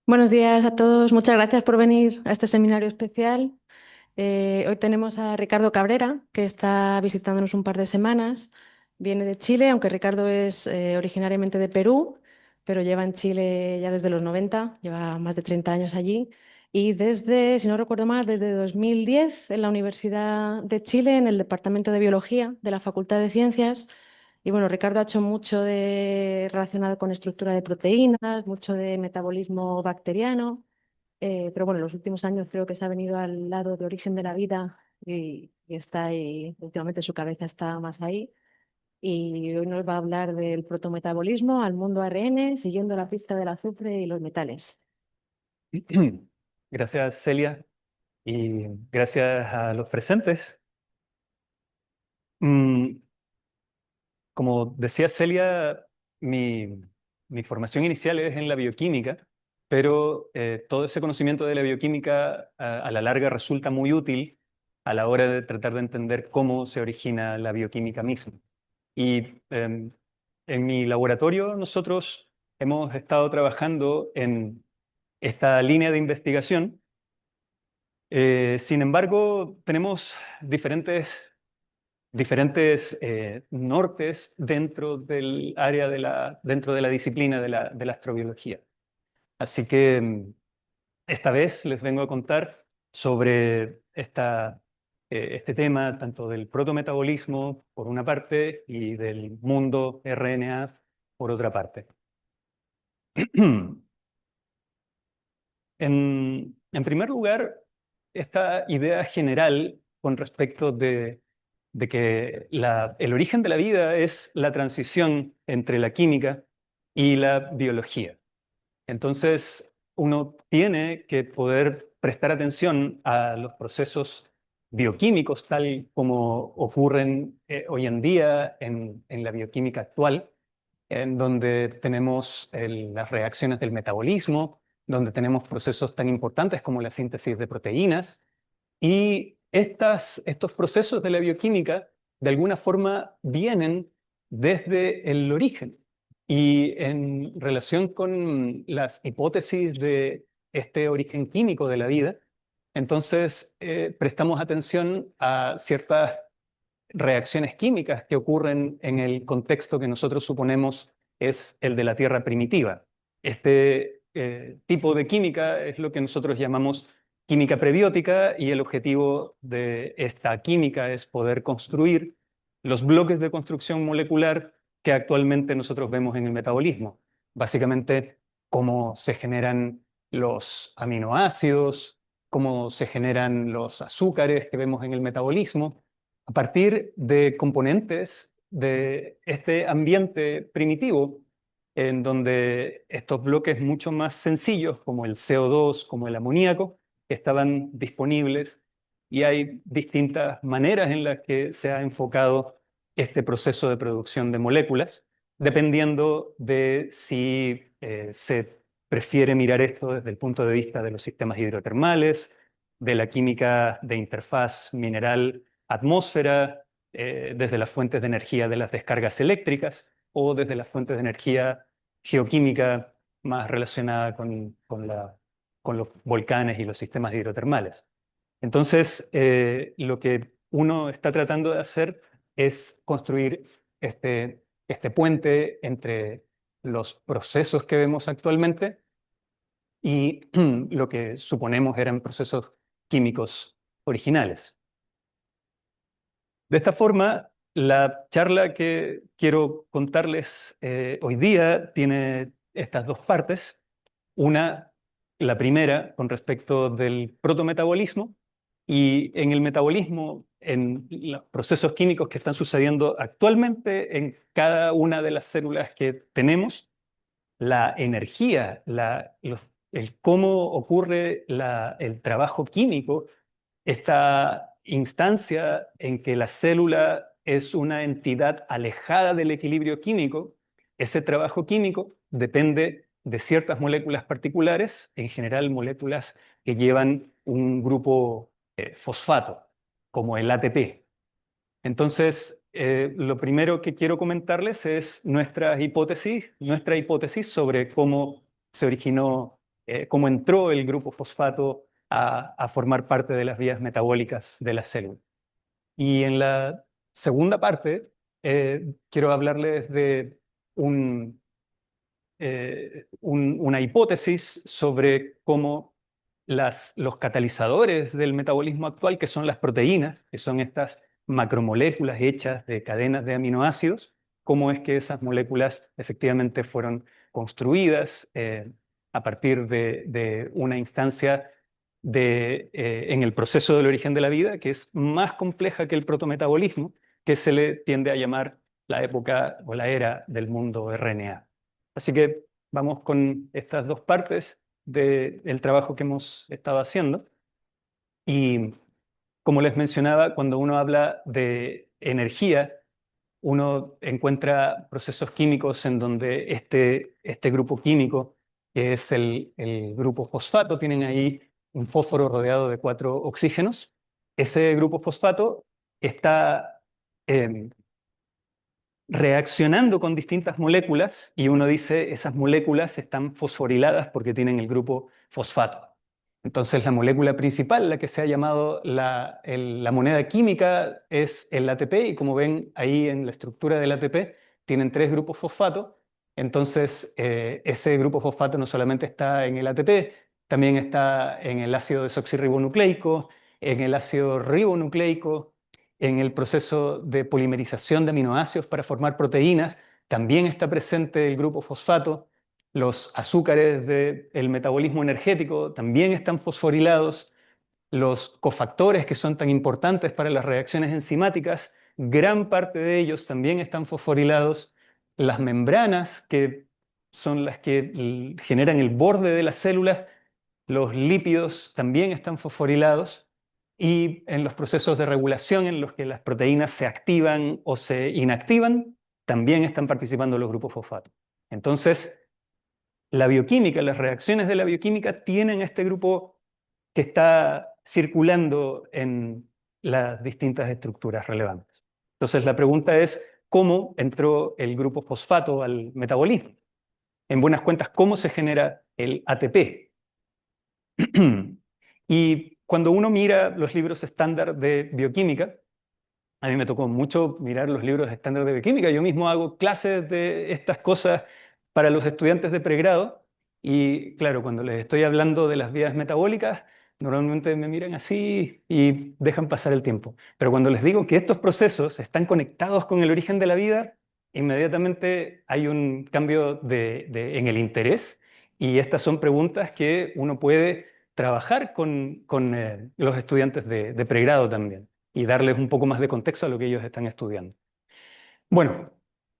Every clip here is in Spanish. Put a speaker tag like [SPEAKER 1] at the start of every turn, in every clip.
[SPEAKER 1] Buenos días a todos. Muchas gracias por venir a este seminario especial. Hoy tenemos a Ricardo Cabrera, que está visitándonos un par de semanas. Viene de Chile, aunque Ricardo es originariamente de Perú, pero lleva en Chile ya desde los 90, lleva más de 30 años allí. Y desde, si no recuerdo mal, desde 2010 en la Universidad de Chile, en el Departamento de Biología de la Facultad de Ciencias. Y bueno, Ricardo ha hecho mucho relacionado con estructura de proteínas, mucho de metabolismo bacteriano, pero bueno, en los últimos años creo que se ha venido al lado de origen de la vida y está ahí, últimamente su cabeza está más ahí. Y hoy nos va a hablar del protometabolismo al mundo ARN, siguiendo la pista del azufre y los metales.
[SPEAKER 2] Gracias, Celia, y gracias a los presentes. Mm, Como decía Celia, mi, mi formación inicial es en la bioquímica, pero todo ese conocimiento de la bioquímica a la larga resulta muy útil a la hora de tratar de entender cómo se origina la bioquímica misma. Y en mi laboratorio nosotros hemos estado trabajando en esta línea de investigación. Sin embargo, tenemos diferentes nortes dentro del área dentro de la disciplina de la astrobiología. Así que esta vez les vengo a contar sobre este tema, tanto del protometabolismo por una parte y del mundo RNA por otra parte. En primer lugar, esta idea general con respecto de que el origen de la vida es la transición entre la química y la biología. Entonces, uno tiene que poder prestar atención a los procesos bioquímicos tal como ocurren hoy en día en la bioquímica actual, en donde tenemos las reacciones del metabolismo, donde tenemos procesos tan importantes como la síntesis de proteínas. Y estos procesos de la bioquímica, de alguna forma, vienen desde el origen. Y en relación con las hipótesis de este origen químico de la vida, entonces prestamos atención a ciertas reacciones químicas que ocurren en el contexto que nosotros suponemos es el de la Tierra primitiva. Este tipo de química es lo que nosotros llamamos química prebiótica y el objetivo de esta química es poder construir los bloques de construcción molecular que actualmente nosotros vemos en el metabolismo. Básicamente, cómo se generan los aminoácidos, cómo se generan los azúcares que vemos en el metabolismo a partir de componentes de este ambiente primitivo, en donde estos bloques mucho más sencillos, como el CO2, como el amoníaco, estaban disponibles y hay distintas maneras en las que se ha enfocado este proceso de producción de moléculas, dependiendo de si se prefiere mirar esto desde el punto de vista de los sistemas hidrotermales, de la química de interfaz mineral atmósfera, desde las fuentes de energía de las descargas eléctricas o desde las fuentes de energía geoquímica más relacionada con los volcanes y los sistemas hidrotermales. Entonces, lo que uno está tratando de hacer es construir este puente entre los procesos que vemos actualmente y lo que suponemos eran procesos químicos originales. De esta forma, la charla que quiero contarles hoy día tiene estas dos partes. Una, la primera, con respecto del protometabolismo y en el metabolismo, en los procesos químicos que están sucediendo actualmente en cada una de las células que tenemos, la energía, el cómo ocurre el trabajo químico, esta instancia en que la célula es una entidad alejada del equilibrio químico, ese trabajo químico depende de ciertas moléculas particulares, en general moléculas que llevan un grupo fosfato, como el ATP. Entonces, lo primero que quiero comentarles es nuestra hipótesis sobre cómo se originó cómo entró el grupo fosfato a formar parte de las vías metabólicas de la célula. Y en la segunda parte quiero hablarles de un, una hipótesis sobre cómo los catalizadores del metabolismo actual, que son las proteínas, que son estas macromoléculas hechas de cadenas de aminoácidos, cómo es que esas moléculas efectivamente fueron construidas a partir de una instancia en el proceso del origen de la vida, que es más compleja que el protometabolismo, que se le tiende a llamar la época o la era del mundo RNA. Así que vamos con estas dos partes del trabajo que hemos estado haciendo. Y como les mencionaba, cuando uno habla de energía, uno encuentra procesos químicos en donde este grupo químico, que es el grupo fosfato, tienen ahí un fósforo rodeado de 4 oxígenos. Ese grupo fosfato está reaccionando con distintas moléculas y uno dice esas moléculas están fosforiladas porque tienen el grupo fosfato. Entonces la molécula principal, la que se ha llamado la moneda química, es el ATP y como ven ahí en la estructura del ATP tienen 3 grupos fosfato. Entonces ese grupo fosfato no solamente está en el ATP, también está en el ácido desoxirribonucleico, en el ácido ribonucleico, en el proceso de polimerización de aminoácidos para formar proteínas, también está presente el grupo fosfato. Los azúcares del metabolismo energético también están fosforilados. Los cofactores que son tan importantes para las reacciones enzimáticas, gran parte de ellos también están fosforilados. Las membranas, que son las que generan el borde de las células, los lípidos también están fosforilados. Y en los procesos de regulación en los que las proteínas se activan o se inactivan, también están participando los grupos fosfato. Entonces, la bioquímica, las reacciones de la bioquímica tienen este grupo que está circulando en las distintas estructuras relevantes. Entonces, la pregunta es, ¿cómo entró el grupo fosfato al metabolismo? En buenas cuentas, ¿cómo se genera el ATP? Y cuando uno mira los libros estándar de bioquímica, a mí me tocó mucho mirar los libros estándar de bioquímica. Yo mismo hago clases de estas cosas para los estudiantes de pregrado y claro, cuando les estoy hablando de las vías metabólicas, normalmente me miran así y dejan pasar el tiempo. Pero cuando les digo que estos procesos están conectados con el origen de la vida, inmediatamente hay un cambio en el interés y estas son preguntas que uno puede trabajar con los estudiantes de pregrado también y darles un poco más de contexto a lo que ellos están estudiando. Bueno,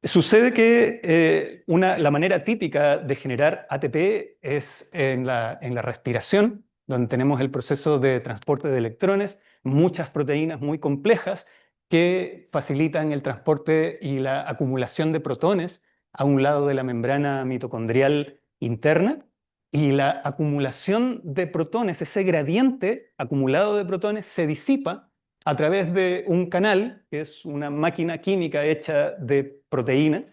[SPEAKER 2] sucede que la manera típica de generar ATP es en la respiración, donde tenemos el proceso de transporte de electrones, muchas proteínas muy complejas que facilitan el transporte y la acumulación de protones a un lado de la membrana mitocondrial interna. Y la acumulación de protones, ese gradiente acumulado de protones, se disipa a través de un canal, que es una máquina química hecha de proteína,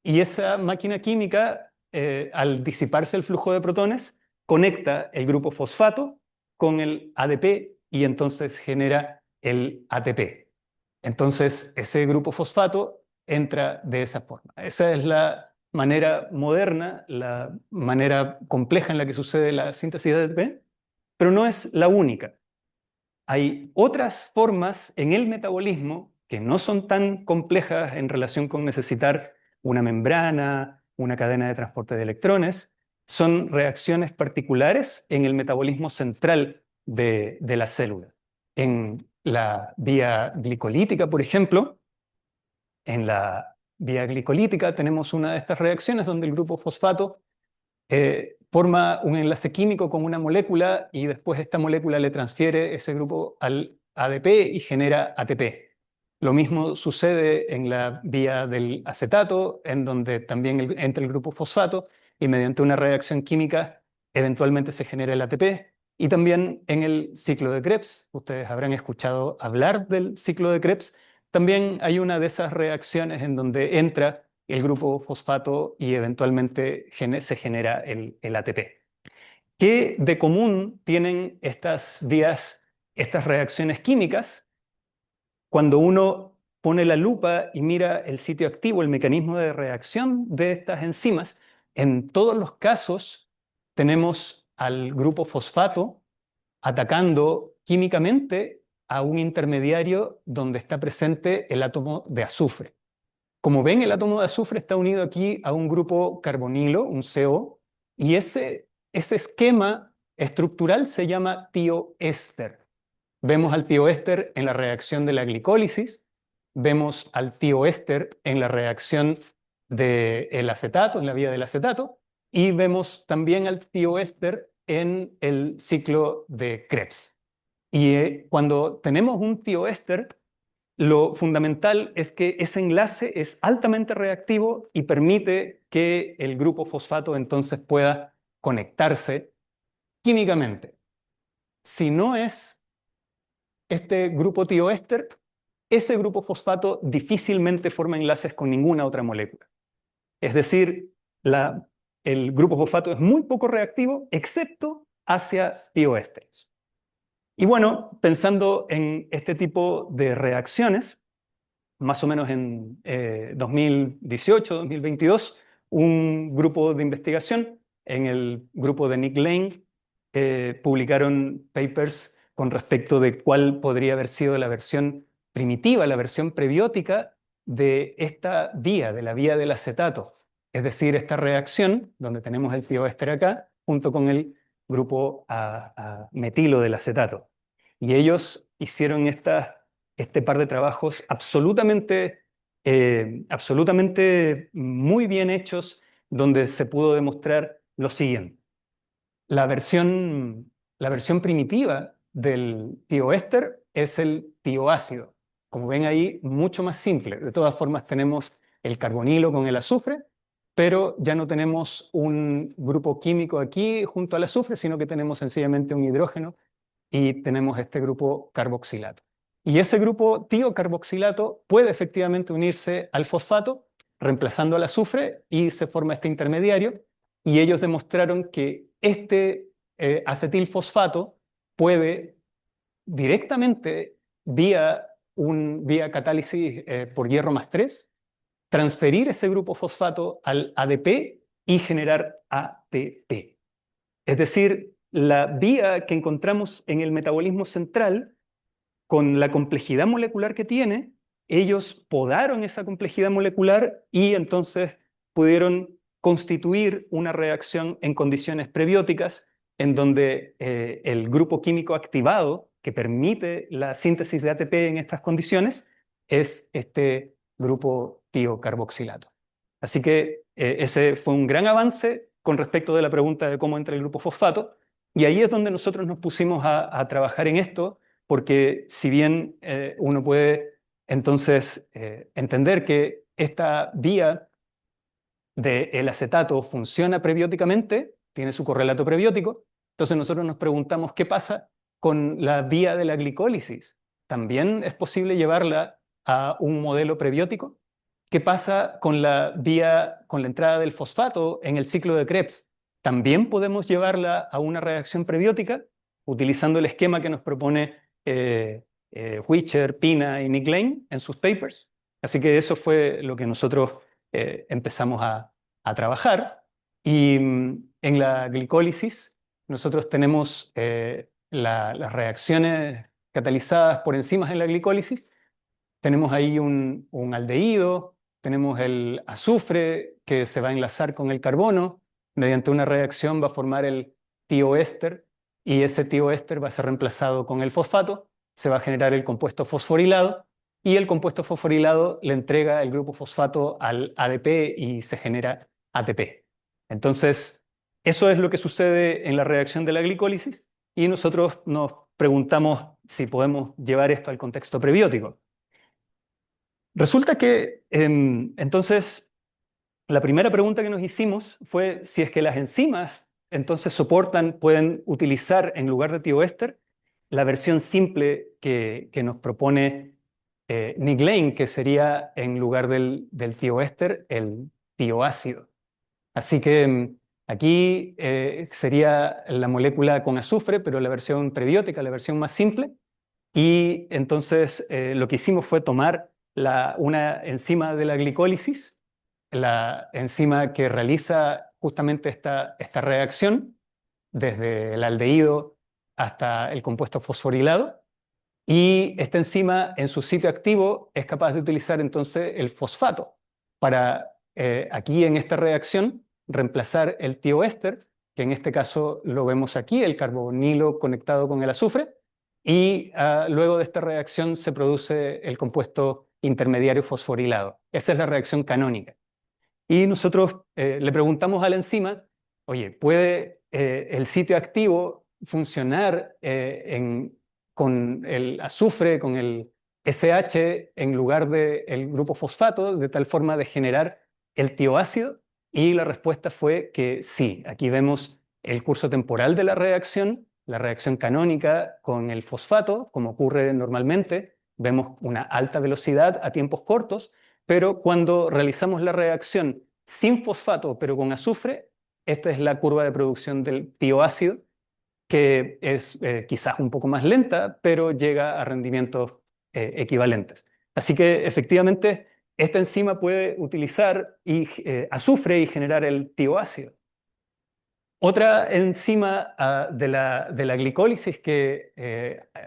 [SPEAKER 2] y esa máquina química, al disiparse el flujo de protones, conecta el grupo fosfato con el ADP y entonces genera el ATP. Entonces, ese grupo fosfato entra de esa forma. Esa es la manera moderna, la manera compleja en la que sucede la síntesis de ATP, pero no es la única. Hay otras formas en el metabolismo que no son tan complejas en relación con necesitar una membrana, una cadena de transporte de electrones. Son reacciones particulares en el metabolismo central de la célula. En la vía glicolítica, por ejemplo, en la vía glicolítica tenemos una de estas reacciones donde el grupo fosfato forma un enlace químico con una molécula y después esta molécula le transfiere ese grupo al ADP y genera ATP. Lo mismo sucede en la vía del acetato, en donde también entra el grupo fosfato y mediante una reacción química eventualmente se genera el ATP. Y también en el ciclo de Krebs, ustedes habrán escuchado hablar del ciclo de Krebs, también hay una de esas reacciones en donde entra el grupo fosfato y eventualmente se genera el ATP. ¿Qué de común tienen estas vías, estas reacciones químicas? Cuando uno pone la lupa y mira el sitio activo, el mecanismo de reacción de estas enzimas, en todos los casos tenemos al grupo fosfato atacando químicamente a un intermediario donde está presente el átomo de azufre. Como ven, el átomo de azufre está unido aquí a un grupo carbonilo, un CO, y ese esquema estructural se llama tioéster. Vemos al tioéster en la reacción de la glicólisis, vemos al tioéster en la reacción del acetato, en la vía del acetato, y vemos también al tioéster en el ciclo de Krebs. Y cuando tenemos un tioéster, lo fundamental es que ese enlace es altamente reactivo y permite que el grupo fosfato entonces pueda conectarse químicamente. Si no es este grupo tioéster, ese grupo fosfato difícilmente forma enlaces con ninguna otra molécula. Es decir, el grupo fosfato es muy poco reactivo, excepto hacia tioésteres. Y bueno, pensando en este tipo de reacciones, más o menos en 2018, 2022, un grupo de investigación, en el grupo de Nick Lane, publicaron papers con respecto de cuál podría haber sido la versión primitiva, la versión prebiótica de esta vía, de la vía del acetato. Es decir, esta reacción, donde tenemos el tioéster acá, junto con el grupo a metilo del acetato. Y ellos hicieron este par de trabajos absolutamente muy bien hechos, donde se pudo demostrar lo siguiente. La versión, la versión primitiva del tioéster es el tioácido. Como ven ahí, mucho más simple. De todas formas, tenemos el carbonilo con el azufre, pero ya no tenemos un grupo químico aquí junto al azufre, sino que tenemos sencillamente un hidrógeno y tenemos este grupo carboxilato. Y ese grupo tiocarboxilato puede efectivamente unirse al fosfato, reemplazando al azufre, y se forma este intermediario. Y ellos demostraron que este acetilfosfato puede directamente, vía catálisis por hierro más 3, transferir ese grupo fosfato al ADP y generar ATP. Es decir, la vía que encontramos en el metabolismo central, con la complejidad molecular que tiene, ellos podaron esa complejidad molecular y entonces pudieron constituir una reacción en condiciones prebióticas en donde el grupo químico activado que permite la síntesis de ATP en estas condiciones es este grupo tiocarboxilato. Así que ese fue un gran avance con respecto de la pregunta de cómo entra el grupo fosfato, y ahí es donde nosotros nos pusimos a trabajar en esto, porque si bien uno puede entonces entender que esta vía del acetato funciona prebióticamente, tiene su correlato prebiótico, entonces nosotros nos preguntamos qué pasa con la vía de la glicólisis. ¿También es posible llevarla a un modelo prebiótico? ¿Qué pasa con la vía, con la entrada del fosfato en el ciclo de Krebs? ¿También podemos llevarla a una reacción prebiótica utilizando el esquema que nos propone Witcher, Pina y Nick Lane en sus papers? Así que eso fue lo que nosotros empezamos a trabajar. Y en la glicólisis nosotros tenemos las reacciones catalizadas por enzimas en la glicólisis. Tenemos ahí un aldehído, tenemos el azufre que se va a enlazar con el carbono, mediante una reacción va a formar el tioéster, y ese tioéster va a ser reemplazado con el fosfato, se va a generar el compuesto fosforilado, y el compuesto fosforilado le entrega el grupo fosfato al ADP y se genera ATP. Entonces, eso es lo que sucede en la reacción de la glicólisis, y nosotros nos preguntamos si podemos llevar esto al contexto prebiótico. Resulta que entonces la primera pregunta que nos hicimos fue si es que las enzimas entonces pueden utilizar en lugar de tioéster la versión simple que nos propone Nick Lane, que sería en lugar del tioéster el tioácido. Así que Aquí sería la molécula con azufre, pero la versión prebiótica, la versión más simple. Y entonces lo que hicimos fue tomar una enzima de la glicólisis, la enzima que realiza justamente esta reacción, desde el aldehído hasta el compuesto fosforilado, y esta enzima en su sitio activo es capaz de utilizar entonces el fosfato para, aquí en esta reacción, reemplazar el tioéster, que en este caso lo vemos aquí, el carbonilo conectado con el azufre, y luego de esta reacción se produce el compuesto intermediario fosforilado. Esa es la reacción canónica. Y nosotros le preguntamos a la enzima, oye, ¿puede el sitio activo funcionar con el azufre, con el SH en lugar del grupo fosfato, de tal forma de generar el tioácido? Y la respuesta fue que sí. Aquí vemos el curso temporal de la reacción canónica con el fosfato, como ocurre normalmente. Vemos una alta velocidad a tiempos cortos, pero cuando realizamos la reacción sin fosfato, pero con azufre, esta es la curva de producción del tioácido, que es quizás un poco más lenta, pero llega a rendimientos equivalentes. Así que efectivamente esta enzima puede utilizar azufre y generar el tioácido. Otra enzima de la glicólisis que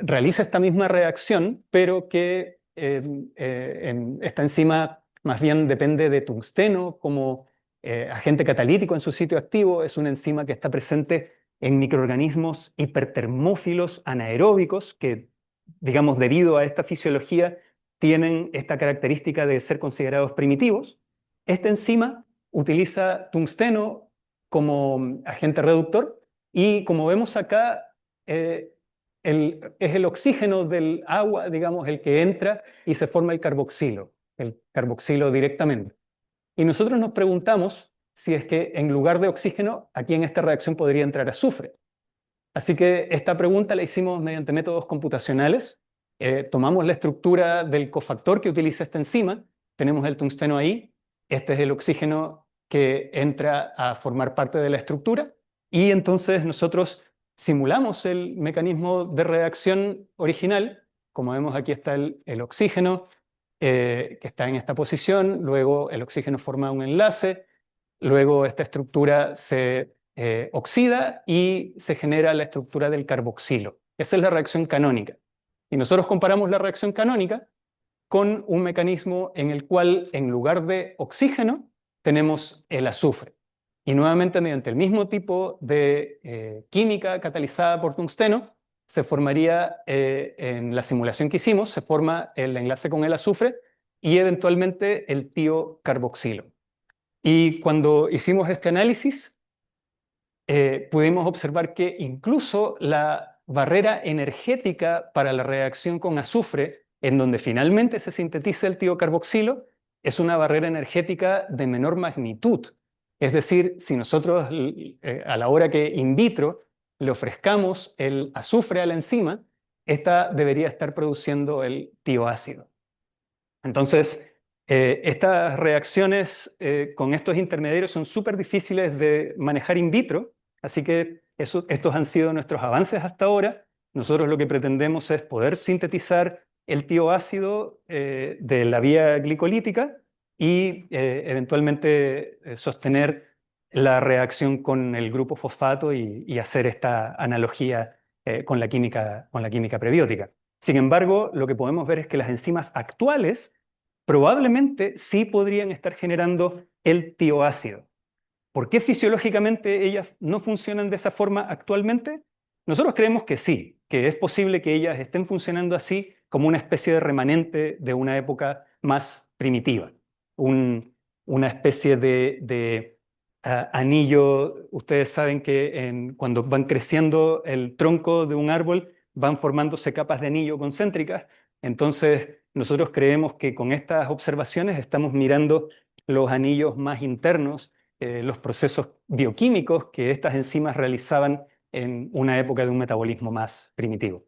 [SPEAKER 2] realiza esta misma reacción, pero que esta enzima más bien depende de tungsteno como agente catalítico en su sitio activo, es una enzima que está presente en microorganismos hipertermófilos anaeróbicos que, digamos, debido a esta fisiología, tienen esta característica de ser considerados primitivos. Esta enzima utiliza tungsteno como agente reductor y como vemos acá, eh, es el oxígeno del agua, digamos, el que entra y se forma el carboxilo directamente. Y nosotros nos preguntamos si es que en lugar de oxígeno, aquí en esta reacción podría entrar azufre. Así que esta pregunta la hicimos mediante métodos computacionales. Tomamos la estructura del cofactor que utiliza esta enzima, tenemos el tungsteno ahí, este es el oxígeno que entra a formar parte de la estructura, y entonces nosotros simulamos el mecanismo de reacción original. Como vemos, aquí está el oxígeno que está en esta posición, luego el oxígeno forma un enlace, luego esta estructura se oxida y se genera la estructura del carboxilo. Esa es la reacción canónica. Y nosotros comparamos la reacción canónica con un mecanismo en el cual, en lugar de oxígeno, tenemos el azufre. Y nuevamente, mediante el mismo tipo de química catalizada por tungsteno, se formaría, en la simulación que hicimos, se forma el enlace con el azufre y eventualmente el tiocarboxilo. Y cuando hicimos este análisis, pudimos observar que incluso la barrera energética para la reacción con azufre, en donde finalmente se sintetiza el tiocarboxilo, es una barrera energética de menor magnitud. Es decir, si nosotros a la hora que in vitro le ofrezcamos el azufre a la enzima, esta debería estar produciendo el tioácido. Entonces, estas reacciones con estos intermediarios son súper difíciles de manejar in vitro, así que estos han sido nuestros avances hasta ahora. Nosotros lo que pretendemos es poder sintetizar el tioácido de la vía glicolítica y eventualmente sostener la reacción con el grupo fosfato y hacer esta analogía con la química prebiótica. Sin embargo, lo que podemos ver es que las enzimas actuales probablemente sí podrían estar generando el tioácido. ¿Por qué fisiológicamente ellas no funcionan de esa forma actualmente? Nosotros creemos que sí, que es posible que ellas estén funcionando así como una especie de remanente de una época más primitiva, una especie de anillo. Ustedes saben que cuando van creciendo el tronco de un árbol van formándose capas de anillo concéntricas. Entonces nosotros creemos que con estas observaciones estamos mirando los anillos más internos, los procesos bioquímicos que estas enzimas realizaban en una época de un metabolismo más primitivo.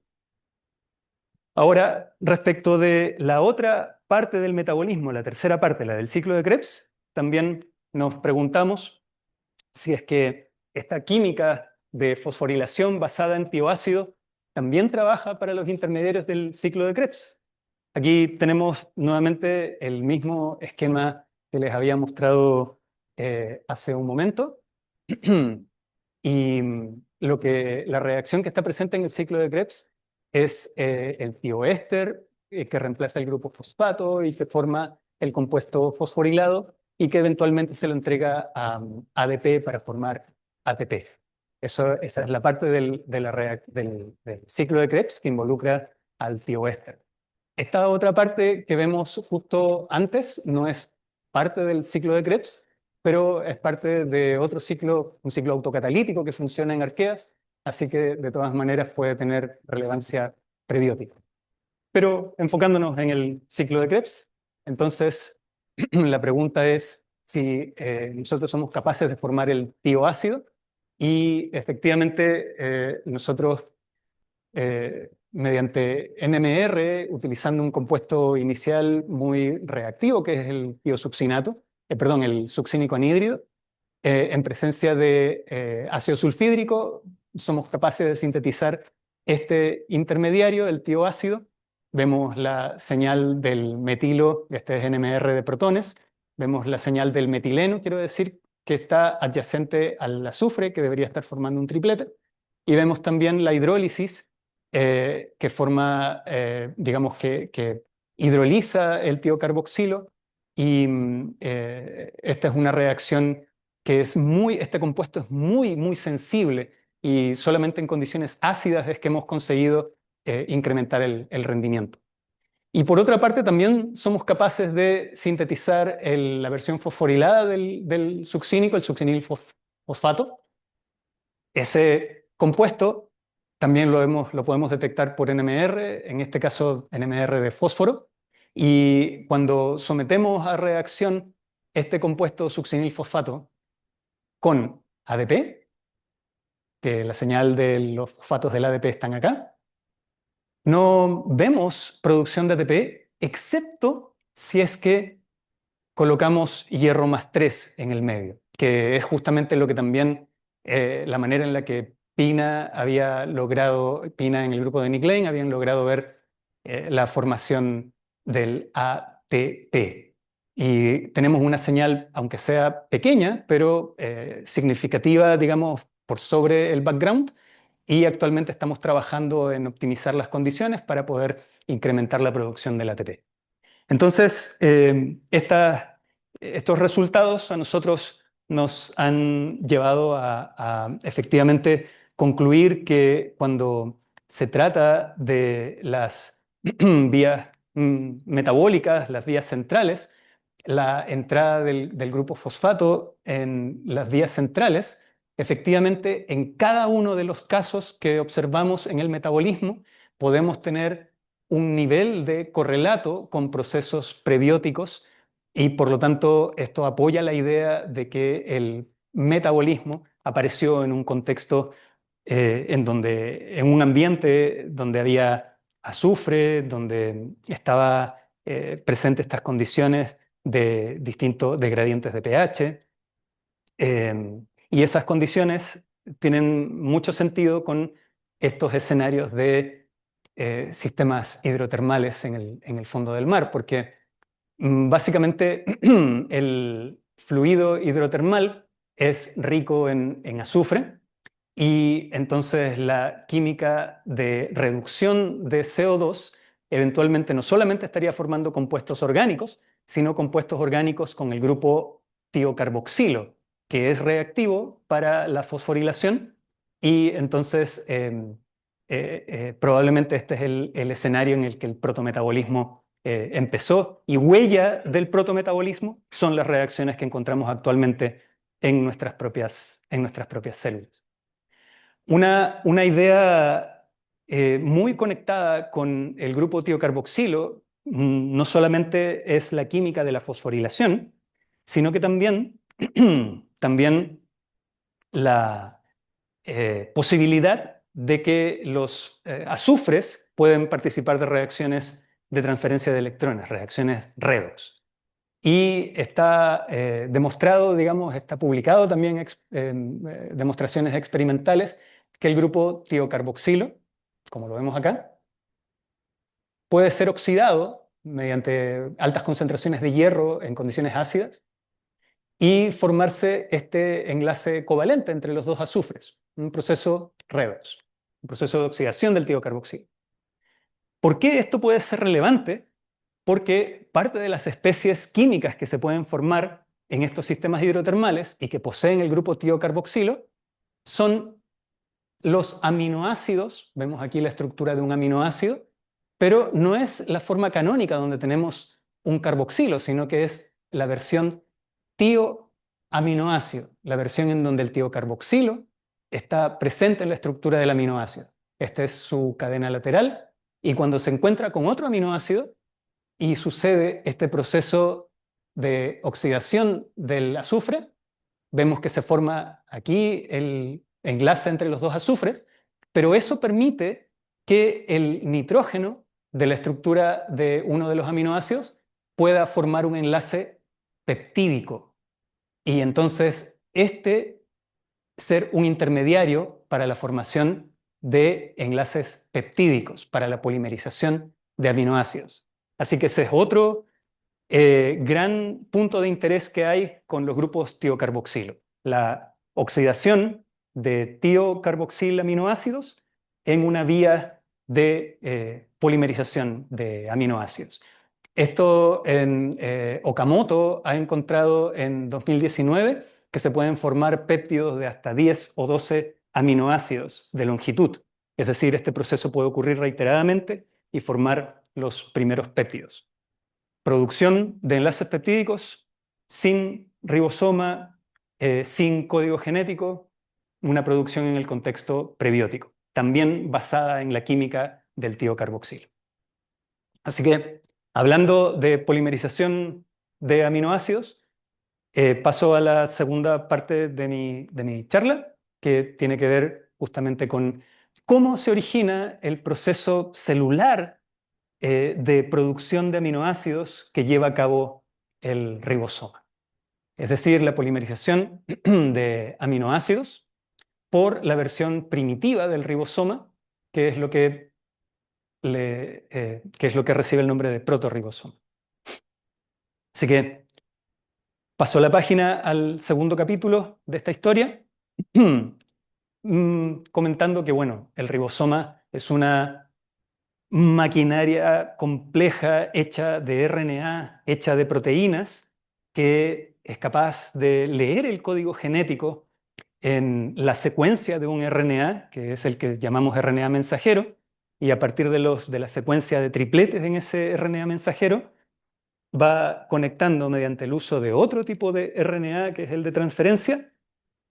[SPEAKER 2] Ahora, respecto de la otra parte del metabolismo, la tercera parte, la del ciclo de Krebs, también nos preguntamos si es que esta química de fosforilación basada en tioácido también trabaja para los intermediarios del ciclo de Krebs. Aquí tenemos nuevamente el mismo esquema que les había mostrado hace un momento. Y la reacción que está presente en el ciclo de Krebs es el tioéster que reemplaza el grupo fosfato y que forma el compuesto fosforilado y que eventualmente se lo entrega a ADP para formar ATP. Esa es la parte del ciclo de Krebs que involucra al tioéster. Esta otra parte que vemos justo antes no es parte del ciclo de Krebs, pero es parte de otro ciclo, un ciclo autocatalítico que funciona en arqueas, así que de todas maneras puede tener relevancia prebiótica. Pero enfocándonos en el ciclo de Krebs, entonces la pregunta es si nosotros somos capaces de formar el tioácido y efectivamente nosotros mediante NMR, utilizando un compuesto inicial muy reactivo, que es el tiosuccinato, perdón, el succínico anhídrido, en presencia de ácido sulfídrico, somos capaces de sintetizar este intermediario, el tioácido. Vemos la señal del metilo, este es NMR de protones. Vemos la señal del metileno, quiero decir, que está adyacente al azufre, que debería estar formando un triplete. Y vemos también la hidrólisis, que forma, digamos, que hidroliza el tiocarboxilo. Y esta es una reacción que este compuesto es muy sensible y solamente en condiciones ácidas es que hemos conseguido incrementar el rendimiento. Y por otra parte también somos capaces de sintetizar la versión fosforilada del succínico, el succinil fosfato. Ese compuesto también lo podemos detectar por NMR, en este caso NMR de fósforo, y cuando sometemos a reacción este compuesto succinil fosfato con ADP, que la señal de los fosfatos del ADP están acá, no vemos producción de ATP, excepto si es que colocamos hierro más 3 en el medio, que es justamente lo que también, la manera en la que Pina en el grupo de Nick Lane, habían logrado ver la formación del ATP. Y tenemos una señal, aunque sea pequeña, pero significativa, digamos, por sobre el background, y actualmente estamos trabajando en optimizar las condiciones para poder incrementar la producción del ATP. Entonces, estos resultados a nosotros nos han llevado a efectivamente concluir que cuando se trata de las vías metabólicas, las vías centrales, la entrada del grupo fosfato en las vías centrales, efectivamente en cada uno de los casos que observamos en el metabolismo podemos tener un nivel de correlato con procesos prebióticos y por lo tanto esto apoya la idea de que el metabolismo apareció en un contexto en un ambiente donde había azufre, donde estaba presente estas condiciones de gradientes de pH, y esas condiciones tienen mucho sentido con estos escenarios de sistemas hidrotermales en el fondo del mar, porque básicamente el fluido hidrotermal es rico en azufre y entonces la química de reducción de CO2 eventualmente no solamente estaría formando compuestos orgánicos, sino compuestos orgánicos con el grupo tiocarboxilo, que es reactivo para la fosforilación y entonces probablemente este es el escenario en el que el protometabolismo empezó y huella del protometabolismo son las reacciones que encontramos actualmente en nuestras propias células. Una idea muy conectada con el grupo tiocarboxilo no solamente es la química de la fosforilación, sino que también, también la posibilidad de que los azufres pueden participar de reacciones de transferencia de electrones, reacciones redox. y está demostrado, digamos, está publicado también en demostraciones experimentales que el grupo tiocarboxilo, como lo vemos acá, puede ser oxidado mediante altas concentraciones de hierro en condiciones ácidas y formarse este enlace covalente entre los dos azufres, un proceso redox, un proceso de oxidación del tiocarboxilo. ¿Por qué esto puede ser relevante? Porque parte de las especies químicas que se pueden formar en estos sistemas hidrotermales y que poseen el grupo tiocarboxilo son los aminoácidos. Vemos aquí la estructura de un aminoácido, pero no es la forma canónica donde tenemos un carboxilo, sino que es la versión tioaminoácido, la versión en donde el tiocarboxilo está presente en la estructura del aminoácido. Esta es su cadena lateral y cuando se encuentra con otro aminoácido y sucede este proceso de oxidación del azufre, vemos que se forma aquí el enlace entre los dos azufres, pero eso permite que el nitrógeno de la estructura de uno de los aminoácidos pueda formar un enlace peptídico y entonces este ser un intermediario para la formación de enlaces peptídicos, para la polimerización de aminoácidos. Así que ese es otro gran punto de interés que hay con los grupos tiocarboxilo, la oxidación de tiocarboxilaminoácidos en una vía de polimerización de aminoácidos. Esto Okamoto ha encontrado en 2019 que se pueden formar péptidos de hasta 10 o 12 aminoácidos de longitud. Es decir, este proceso puede ocurrir reiteradamente y formar los primeros péptidos. Producción de enlaces peptídicos sin ribosoma, sin código genético, una producción en el contexto prebiótico, también basada en la química del tiocarboxilo. Así que, hablando de polimerización de aminoácidos, paso a la segunda parte de mi charla, que tiene que ver justamente con cómo se origina el proceso celular de producción de aminoácidos que lleva a cabo el ribosoma. Es decir, la polimerización de aminoácidos por la versión primitiva del ribosoma, que es lo que, que es lo que recibe el nombre de protorribosoma. Así que paso la página al segundo capítulo de esta historia, comentando que, bueno, el ribosoma es una maquinaria compleja hecha de RNA, hecha de proteínas, que es capaz de leer el código genético en la secuencia de un RNA, que es el que llamamos RNA mensajero, y a partir de la secuencia de tripletes en ese RNA mensajero, va conectando mediante el uso de otro tipo de RNA, que es el de transferencia,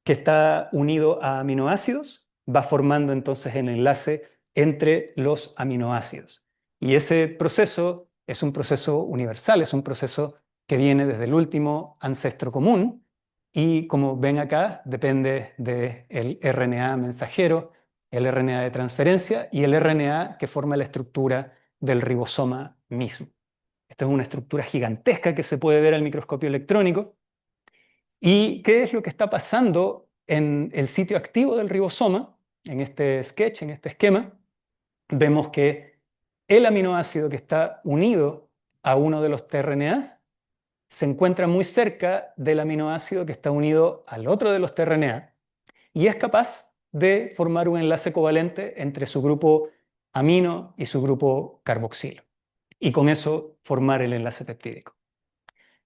[SPEAKER 2] que está unido a aminoácidos, va formando entonces el enlace entre los aminoácidos. Y ese proceso es un proceso universal, es un proceso que viene desde el último ancestro común y como ven acá, depende del RNA mensajero, el RNA de transferencia y el RNA que forma la estructura del ribosoma mismo. Esta es una estructura gigantesca que se puede ver al microscopio electrónico. ¿Y qué es lo que está pasando en el sitio activo del ribosoma? En este sketch, en este esquema, vemos que el aminoácido que está unido a uno de los tRNAs se encuentra muy cerca del aminoácido que está unido al otro de los tRNA y es capaz de formar un enlace covalente entre su grupo amino y su grupo carboxilo y con eso formar el enlace peptídico.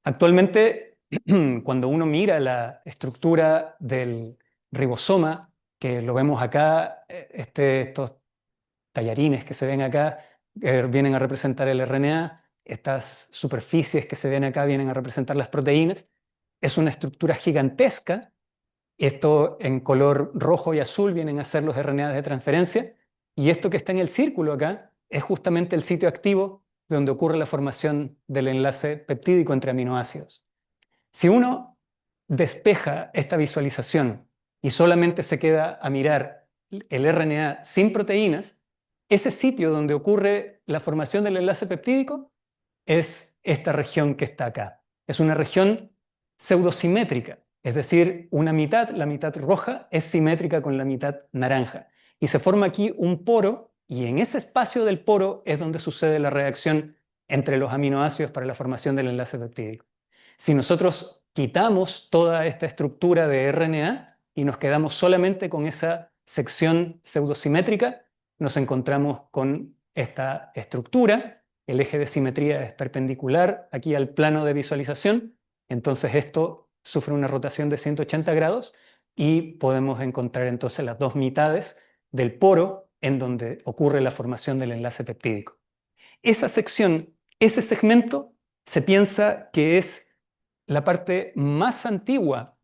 [SPEAKER 2] Actualmente, cuando uno mira la estructura del ribosoma, que lo vemos acá, estos tallarines que se ven acá vienen a representar el RNA, estas superficies que se ven acá vienen a representar las proteínas. Es una estructura gigantesca. Esto en color rojo y azul vienen a ser los RNA de transferencia. Y esto que está en el círculo acá es justamente el sitio activo donde ocurre la formación del enlace peptídico entre aminoácidos. Si uno despeja esta visualización y solamente se queda a mirar el RNA sin proteínas, ese sitio donde ocurre la formación del enlace peptídico es esta región que está acá. Es una región pseudosimétrica, es decir, una mitad, la mitad roja, es simétrica con la mitad naranja. Y se forma aquí un poro, y en ese espacio del poro es donde sucede la reacción entre los aminoácidos para la formación del enlace peptídico. Si nosotros quitamos toda esta estructura de RNA y nos quedamos solamente con esa sección pseudosimétrica, nos encontramos con esta estructura. El eje de simetría es perpendicular aquí al plano de visualización, entonces esto sufre una rotación de 180 grados y podemos encontrar entonces las dos mitades del poro en donde ocurre la formación del enlace peptídico. Esa sección, ese segmento, se piensa que es la parte más antigua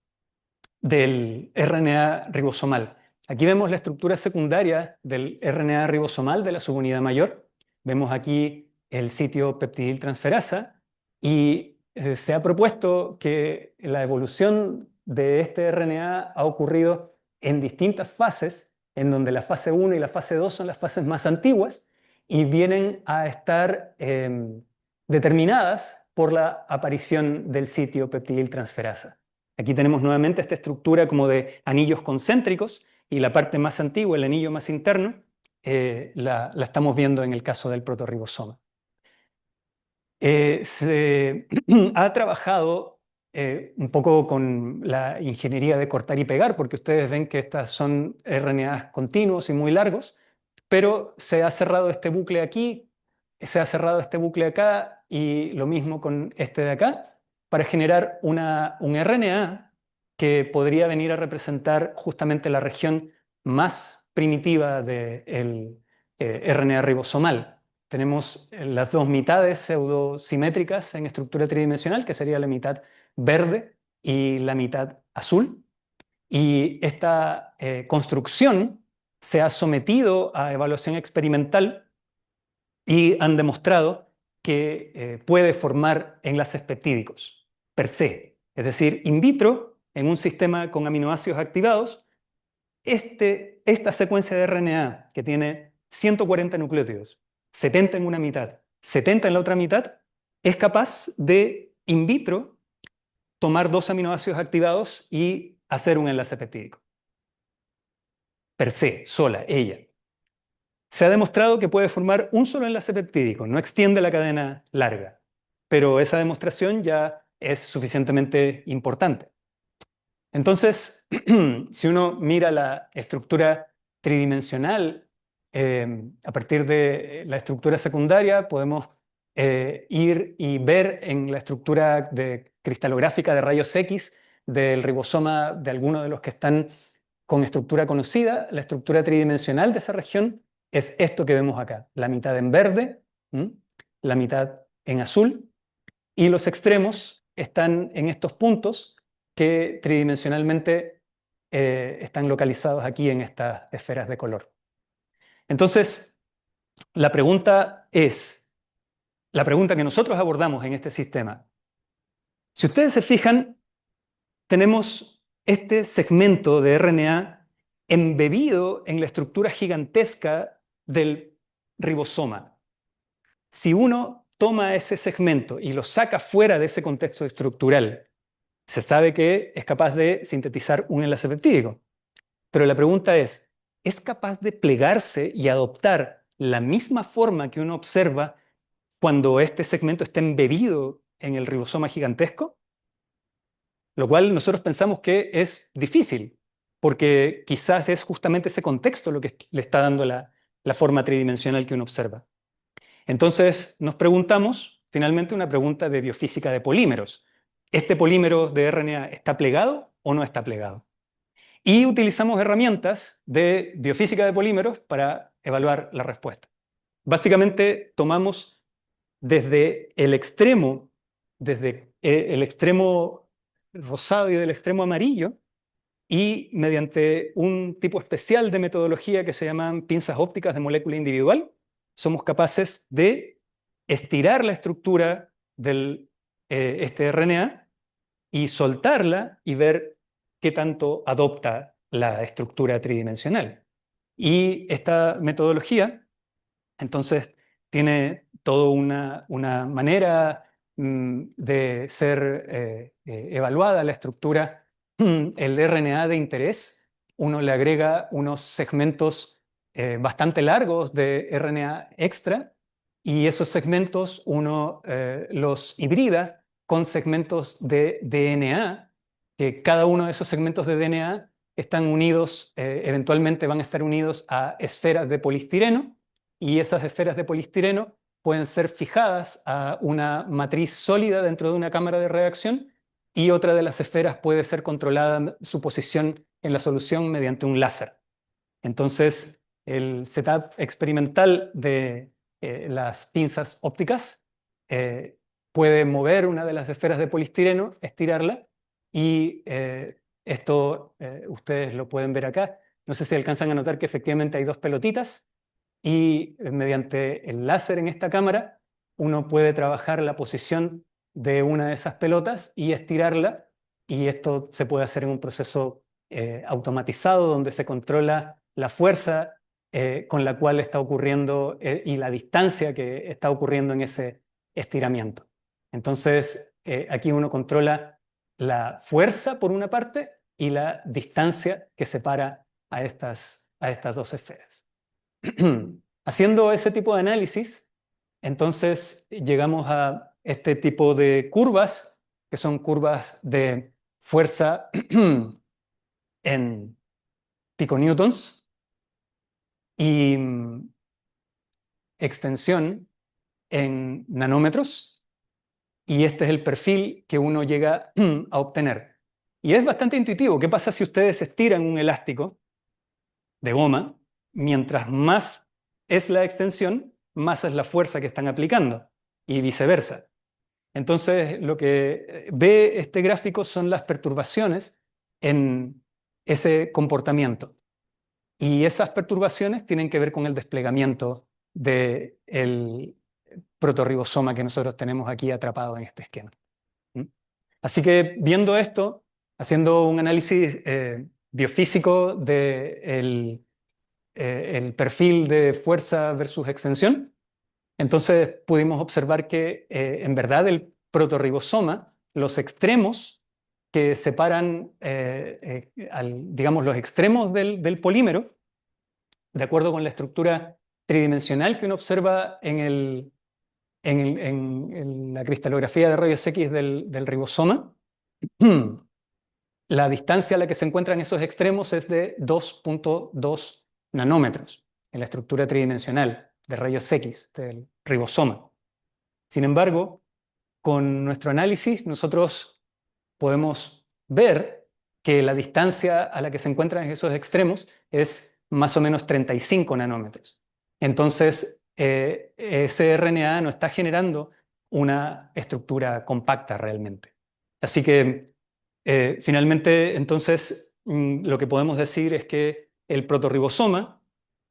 [SPEAKER 2] del RNA ribosomal. Aquí vemos la estructura secundaria del RNA ribosomal de la subunidad mayor. Vemos aquí el sitio peptidiltransferasa y se ha propuesto que la evolución de este RNA ha ocurrido en distintas fases, en donde la fase 1 y la fase 2 son las fases más antiguas y vienen a estar determinadas por la aparición del sitio peptidiltransferasa. Aquí tenemos nuevamente esta estructura como de anillos concéntricos y la parte más antigua, el anillo más interno, la estamos viendo en el caso del protorribosoma. Se ha trabajado un poco con la ingeniería de cortar y pegar, porque ustedes ven que estas son RNAs continuos y muy largos, pero se ha cerrado este bucle aquí, se ha cerrado este bucle acá y lo mismo con este de acá, para generar un RNA que podría venir a representar justamente la región más primitiva del RNA ribosomal. Tenemos las dos mitades pseudosimétricas en estructura tridimensional, que sería la mitad verde y la mitad azul. Y esta construcción se ha sometido a evaluación experimental y han demostrado que puede formar enlaces peptídicos per se. Es decir, in vitro, en un sistema con aminoácidos activados, esta secuencia de RNA que tiene 140 nucleótidos, 70 en una mitad, 70 en la otra mitad, es capaz de, in vitro, tomar dos aminoácidos activados y hacer un enlace peptídico. Per se, sola, ella. Se ha demostrado que puede formar un solo enlace peptídico, no extiende la cadena larga, pero esa demostración ya es suficientemente importante. Entonces, si uno mira la estructura tridimensional, a partir de la estructura secundaria, podemos ir y ver en la estructura cristalográfica de rayos X del ribosoma de algunos de los que están con estructura conocida, la estructura tridimensional de esa región es esto que vemos acá, la mitad en verde, la mitad en azul, y los extremos están en estos puntos que tridimensionalmente están localizados aquí en estas esferas de color. Entonces, la pregunta que nosotros abordamos en este sistema. Si ustedes se fijan, tenemos este segmento de RNA embebido en la estructura gigantesca del ribosoma. Si uno toma ese segmento y lo saca fuera de ese contexto estructural, se sabe que es capaz de sintetizar un enlace peptídico. Pero la pregunta ¿es capaz de plegarse y adoptar la misma forma que uno observa cuando este segmento está embebido en el ribosoma gigantesco? Lo cual nosotros pensamos que es difícil, porque quizás es justamente ese contexto lo que le está dando la forma tridimensional que uno observa. Entonces nos preguntamos, finalmente, una pregunta de biofísica de polímeros. ¿Este polímero de RNA está plegado o no está plegado? Y utilizamos herramientas de biofísica de polímeros para evaluar la respuesta. Básicamente tomamos desde el extremo rosado y del extremo amarillo, y mediante un tipo especial de metodología que se llaman pinzas ópticas de molécula individual, somos capaces de estirar la estructura de este RNA y soltarla y ver qué tanto adopta la estructura tridimensional. Y esta metodología, entonces, tiene toda una manera de ser evaluada la estructura, el RNA de interés, uno le agrega unos segmentos bastante largos de RNA extra y esos segmentos uno los hibrida con segmentos de DNA, que cada uno de esos segmentos de DNA están unidos, eventualmente van a estar unidos a esferas de polistireno, y esas esferas de polistireno pueden ser fijadas a una matriz sólida dentro de una cámara de reacción, y otra de las esferas puede ser controlada su posición en la solución mediante un láser. Entonces, el setup experimental de las pinzas ópticas puede mover una de las esferas de polistireno, estirarla, y esto ustedes lo pueden ver acá. No sé si alcanzan a notar que efectivamente hay dos pelotitas, y mediante el láser en esta cámara uno puede trabajar la posición de una de esas pelotas y estirarla, y esto se puede hacer en un proceso automatizado donde se controla la fuerza con la cual está ocurriendo y la distancia que está ocurriendo en ese estiramiento. Entonces, aquí uno controla la fuerza por una parte y la distancia que separa a estas dos esferas. Haciendo ese tipo de análisis, entonces llegamos a este tipo de curvas, que son curvas de fuerza en piconewtons y extensión en nanómetros, y este es el perfil que uno llega a obtener. Y es bastante intuitivo. ¿Qué pasa si ustedes estiran un elástico de goma? Mientras más es la extensión, más es la fuerza que están aplicando, y viceversa. Entonces, lo que ve este gráfico son las perturbaciones en ese comportamiento. Y esas perturbaciones tienen que ver con el desplegamiento del protorribosoma que nosotros tenemos aquí atrapado en este esquema. Así que, viendo esto, haciendo un análisis biofísico del el perfil de fuerza versus extensión, entonces pudimos observar que en verdad el protorribosoma, los extremos que separan, digamos, los extremos del polímero, de acuerdo con la estructura tridimensional que uno observa en la cristalografía de rayos X del ribosoma, la distancia a la que se encuentran esos extremos es de 2.2 nanómetros en la estructura tridimensional de rayos X del ribosoma. Sin embargo, con nuestro análisis nosotros podemos ver que la distancia a la que se encuentran esos extremos es más o menos 35 nanómetros. Entonces, ese RNA no está generando una estructura compacta realmente. Así que, finalmente, entonces, lo que podemos decir es que el protorribosoma,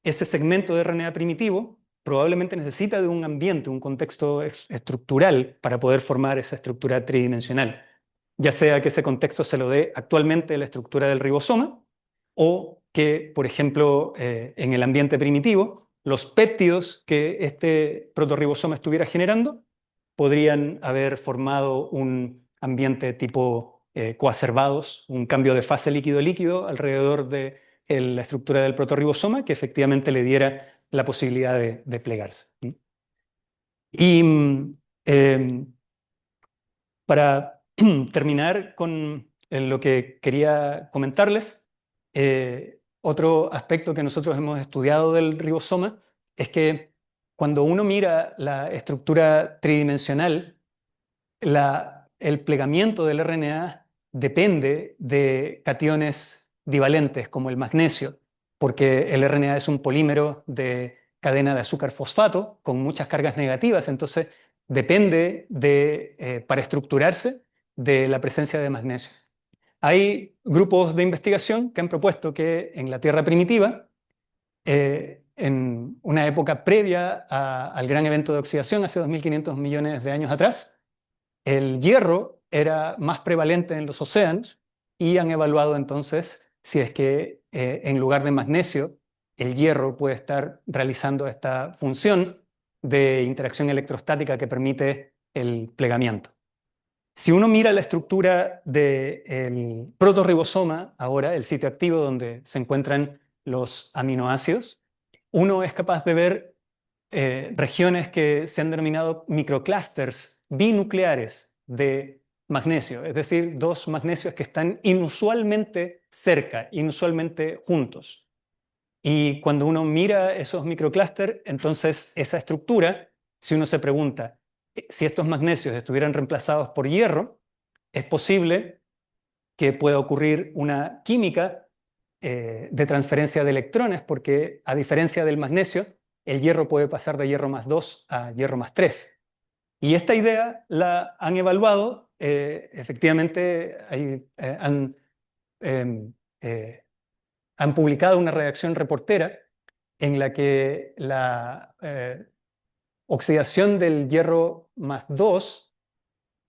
[SPEAKER 2] ese segmento de RNA primitivo, probablemente necesita de un ambiente, un contexto estructural para poder formar esa estructura tridimensional, ya sea que ese contexto se lo dé actualmente la estructura del ribosoma, o que, por ejemplo, en el ambiente primitivo, los péptidos que este protorribosoma estuviera generando podrían haber formado un ambiente tipo coacervados, un cambio de fase líquido-líquido alrededor de la estructura del protorribosoma que efectivamente le diera la posibilidad de plegarse. Y para terminar con lo que quería comentarles, otro aspecto que nosotros hemos estudiado del ribosoma es que cuando uno mira la estructura tridimensional, el plegamiento del RNA depende de cationes divalentes como el magnesio, porque el RNA es un polímero de cadena de azúcar fosfato con muchas cargas negativas, entonces depende para estructurarse de la presencia de magnesio. Hay grupos de investigación que han propuesto que en la Tierra primitiva, en una época previa al gran evento de oxidación, hace 2.500 millones de años atrás, el hierro era más prevalente en los océanos, y han evaluado entonces si es que en lugar de magnesio, el hierro puede estar realizando esta función de interacción electrostática que permite el plegamiento. Si uno mira la estructura del protorribosoma, ahora el sitio activo donde se encuentran los aminoácidos, uno es capaz de ver regiones que se han denominado microclústeres binucleares de magnesio, es decir, dos magnesios que están inusualmente cerca, inusualmente juntos. Y cuando uno mira esos microclústeres, entonces esa estructura, si uno se pregunta si estos magnesios estuvieran reemplazados por hierro, es posible que pueda ocurrir una química de transferencia de electrones, porque a diferencia del magnesio, el hierro puede pasar de hierro más 2 a hierro más 3. Y esta idea la han evaluado, efectivamente em, eh, han publicado una redacción reportera en la que la oxidación del hierro más 2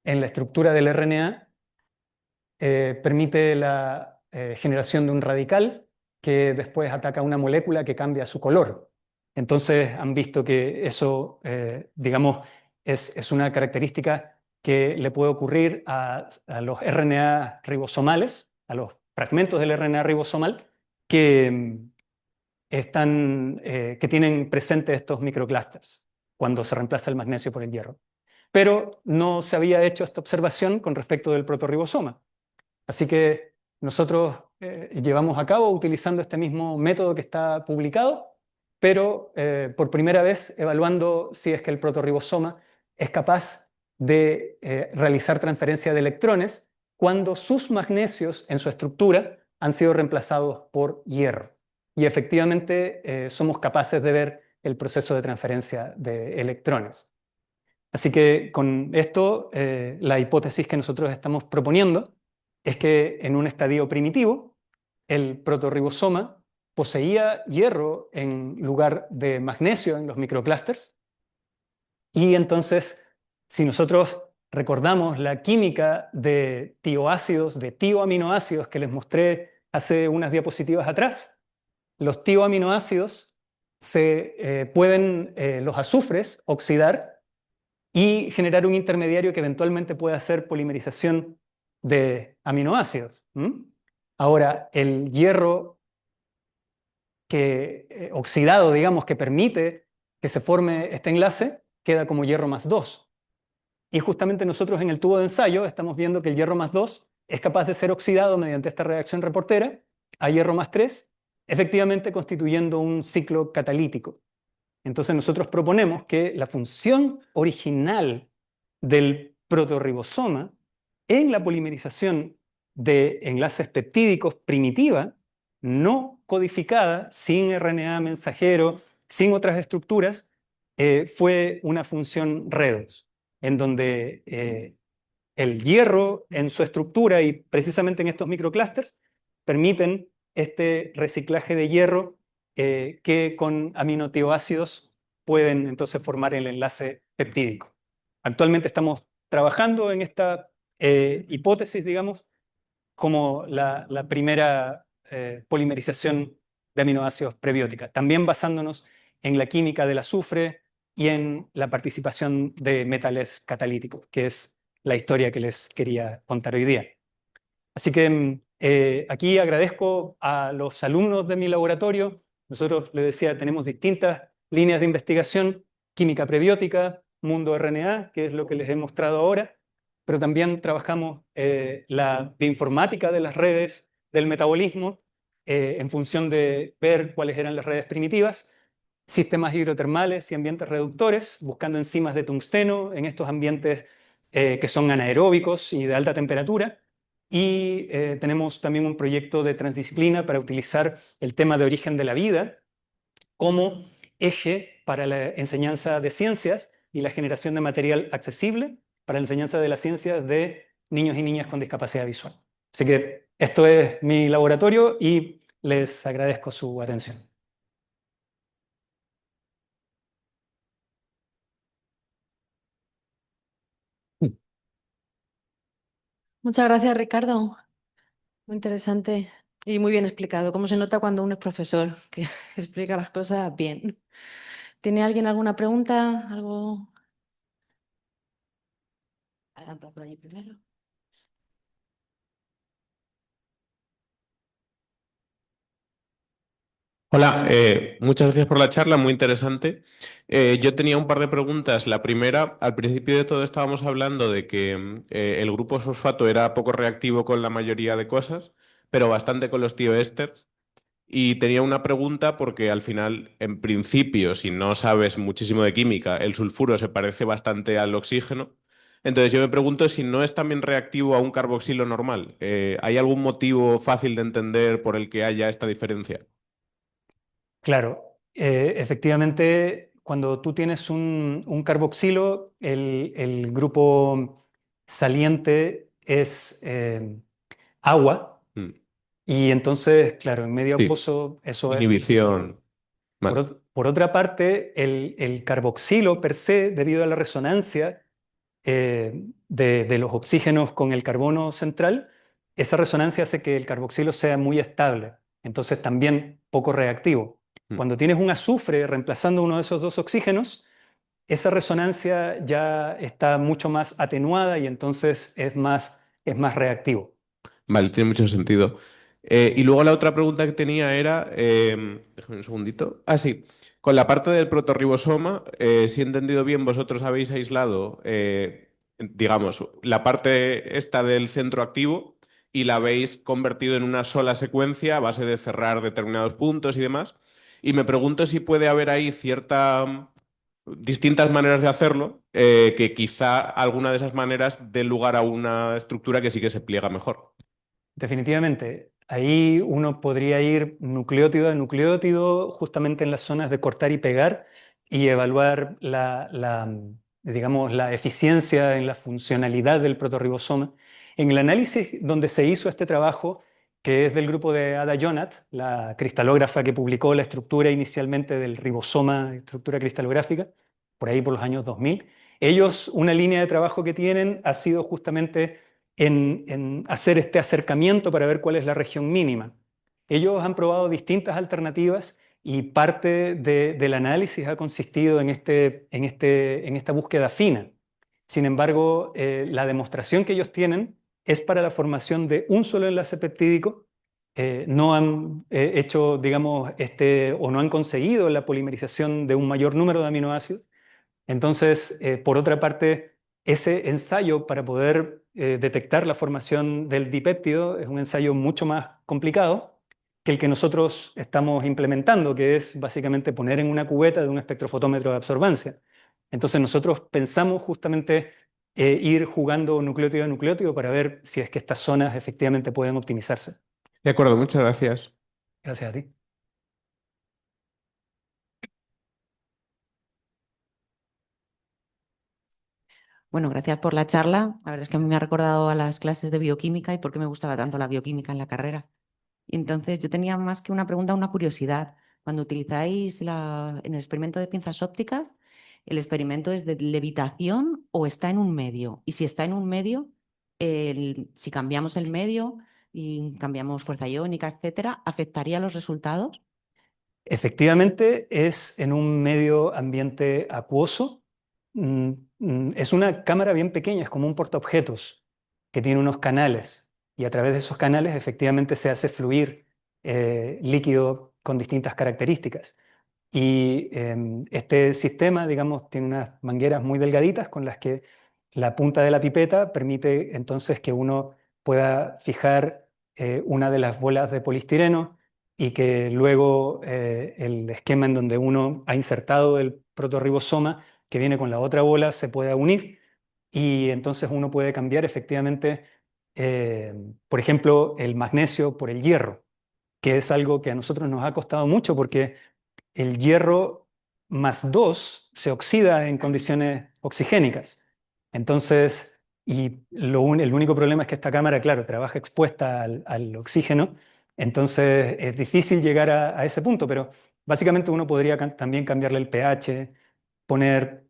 [SPEAKER 2] en la estructura del RNA permite la generación de un radical que después ataca una molécula que cambia su color. Entonces han visto que eso, digamos, es una característica que le puede ocurrir a los RNA ribosomales, a los fragmentos del RNA ribosomal, que que tienen presentes estos microclústeres cuando se reemplaza el magnesio por el hierro. Pero no se había hecho esta observación con respecto del protorribosoma. Así que nosotros llevamos a cabo utilizando este mismo método que está publicado, pero por primera vez evaluando si es que el protorribosoma es capaz de realizar transferencia de electrones cuando sus magnesios en su estructura han sido reemplazados por hierro. Y efectivamente somos capaces de ver el proceso de transferencia de electrones. Así que con esto, la hipótesis que nosotros estamos proponiendo es que en un estadio primitivo, el protorribosoma poseía hierro en lugar de magnesio en los microclústeres. Y entonces, si nosotros recordamos la química de tioácidos, de tioaminoácidos que les mostré hace unas diapositivas atrás, los tioaminoácidos los azufres, oxidar y generar un intermediario que eventualmente pueda hacer polimerización de aminoácidos. Ahora, el hierro oxidado, digamos, que permite que se forme este enlace, queda como hierro más 2. Y justamente nosotros en el tubo de ensayo estamos viendo que el hierro más 2 es capaz de ser oxidado mediante esta reacción reportera a hierro más 3, efectivamente constituyendo un ciclo catalítico. Entonces nosotros proponemos que la función original del protorribosoma en la polimerización de enlaces peptídicos primitiva, no codificada, sin RNA mensajero, sin otras estructuras, fue una función redox, en donde el hierro en su estructura y precisamente en estos microclústeres permiten este reciclaje de hierro que con aminotioácidos pueden entonces formar el enlace peptídico. Actualmente estamos trabajando en esta hipótesis, digamos, como la primera polimerización de aminoácidos prebiótica, también basándonos en la química del azufre y en la participación de metales catalíticos, que es la historia que les quería contar hoy día. Así que aquí agradezco a los alumnos de mi laboratorio. Nosotros, les decía, tenemos distintas líneas de investigación: química prebiótica, mundo RNA, que es lo que les he mostrado ahora, pero también trabajamos la bioinformática de las redes del metabolismo en función de ver cuáles eran las redes primitivas, sistemas hidrotermales y ambientes reductores, buscando enzimas de tungsteno en estos ambientes que son anaeróbicos y de alta temperatura. Y tenemos también un proyecto de transdisciplina para utilizar el tema de origen de la vida como eje para la enseñanza de ciencias y la generación de material accesible para la enseñanza de las ciencias de niños y niñas con discapacidad visual. Así que esto es mi laboratorio y les agradezco su atención.
[SPEAKER 1] Muchas gracias, Ricardo. Muy interesante y muy bien explicado. Cómo se nota cuando uno es profesor, que explica las cosas bien. ¿Tiene alguien alguna pregunta? ¿Algo? Adelanta por allí primero.
[SPEAKER 3] Hola, muchas gracias por la charla, muy interesante. Yo tenía un par de preguntas. La primera, al principio de todo estábamos hablando de que el grupo fosfato era poco reactivo con la mayoría de cosas, pero bastante con los tioésteres. Y tenía una pregunta porque al final, en principio, si no sabes muchísimo de química, el sulfuro se parece bastante al oxígeno. Entonces yo me pregunto si no es también reactivo a un carboxilo normal. ¿Hay algún motivo fácil de entender por el que haya esta diferencia?
[SPEAKER 2] Claro, efectivamente, cuando tú tienes un carboxilo, el grupo saliente es agua,
[SPEAKER 3] Mm,
[SPEAKER 2] y entonces, claro, en medio
[SPEAKER 3] sí,
[SPEAKER 2] acuoso eso es.
[SPEAKER 3] inhibición. Vale.
[SPEAKER 2] Por otra parte, el carboxilo per se, debido a la resonancia de los oxígenos con el carbono central, esa resonancia hace que el carboxilo sea muy estable, entonces también poco reactivo.
[SPEAKER 3] Mm.
[SPEAKER 2] Cuando tienes un azufre reemplazando uno de esos dos oxígenos, esa resonancia ya está mucho más atenuada y entonces es más reactivo.
[SPEAKER 3] Vale, tiene mucho sentido. Y luego la otra pregunta que tenía era, déjame un segundito. Ah, sí, con la parte del protorribosoma, si he entendido bien, vosotros habéis aislado, digamos, la parte esta del centro activo y la habéis convertido en una sola secuencia a base de cerrar determinados puntos y demás. Y me pregunto si puede haber ahí distintas maneras de hacerlo, que quizá alguna de esas maneras dé lugar a una estructura que sí que se pliega mejor.
[SPEAKER 2] Definitivamente, ahí uno podría ir nucleótido a nucleótido, justamente en las zonas de cortar y pegar, y evaluar digamos, la eficiencia en la funcionalidad del protorribosoma. En el análisis donde se hizo este trabajo, que es del grupo de Ada Jonat, la cristalógrafa que publicó la estructura inicialmente del ribosoma, estructura cristalográfica, por ahí por los años 2000, ellos, una línea de trabajo que tienen ha sido justamente en hacer este acercamiento para ver cuál es la región mínima. Ellos han probado distintas alternativas y parte del análisis ha consistido en esta búsqueda fina. Sin embargo, la demostración que ellos tienen es para la formación de un solo enlace peptídico. No han hecho, digamos, o no han conseguido la polimerización de un mayor número de aminoácidos. Entonces, por otra parte, ese ensayo para poder detectar la formación del dipéptido es un ensayo mucho más complicado que el que nosotros estamos implementando, que es básicamente poner en una cubeta de un espectrofotómetro de absorbancia. Entonces, nosotros pensamos justamente ir jugando nucleótido a nucleótido para ver si es que estas zonas efectivamente pueden optimizarse.
[SPEAKER 3] De acuerdo, muchas gracias.
[SPEAKER 2] Gracias a ti.
[SPEAKER 4] Bueno, gracias por la charla. La verdad es que a mí me ha recordado a las clases de bioquímica y por qué me gustaba tanto la bioquímica en la carrera. Y entonces yo tenía más que una pregunta, una curiosidad. Cuando utilizáis en el experimento de pinzas ópticas, ¿el experimento es de levitación o está en un medio? Y si está en un medio, si cambiamos el medio y cambiamos fuerza iónica, etcétera, ¿afectaría los resultados?
[SPEAKER 2] Efectivamente, es en un medio ambiente acuoso. Es una cámara bien pequeña, es como un portaobjetos que tiene unos canales y a través de esos canales efectivamente se hace fluir líquido con distintas características. Y este sistema, digamos, tiene unas mangueras muy delgaditas con las que la punta de la pipeta permite entonces que uno pueda fijar una de las bolas de polistireno y que luego el esquema en donde uno ha insertado el protorribosoma que viene con la otra bola se pueda unir y entonces uno puede cambiar efectivamente, eh, por ejemplo, el magnesio por el hierro, que es algo que a nosotros nos ha costado mucho porque el hierro +2 se oxida en condiciones oxigénicas. Entonces, el único problema es que esta cámara, claro, trabaja expuesta al oxígeno, entonces es difícil llegar a ese punto, pero básicamente uno podría también cambiarle el pH, poner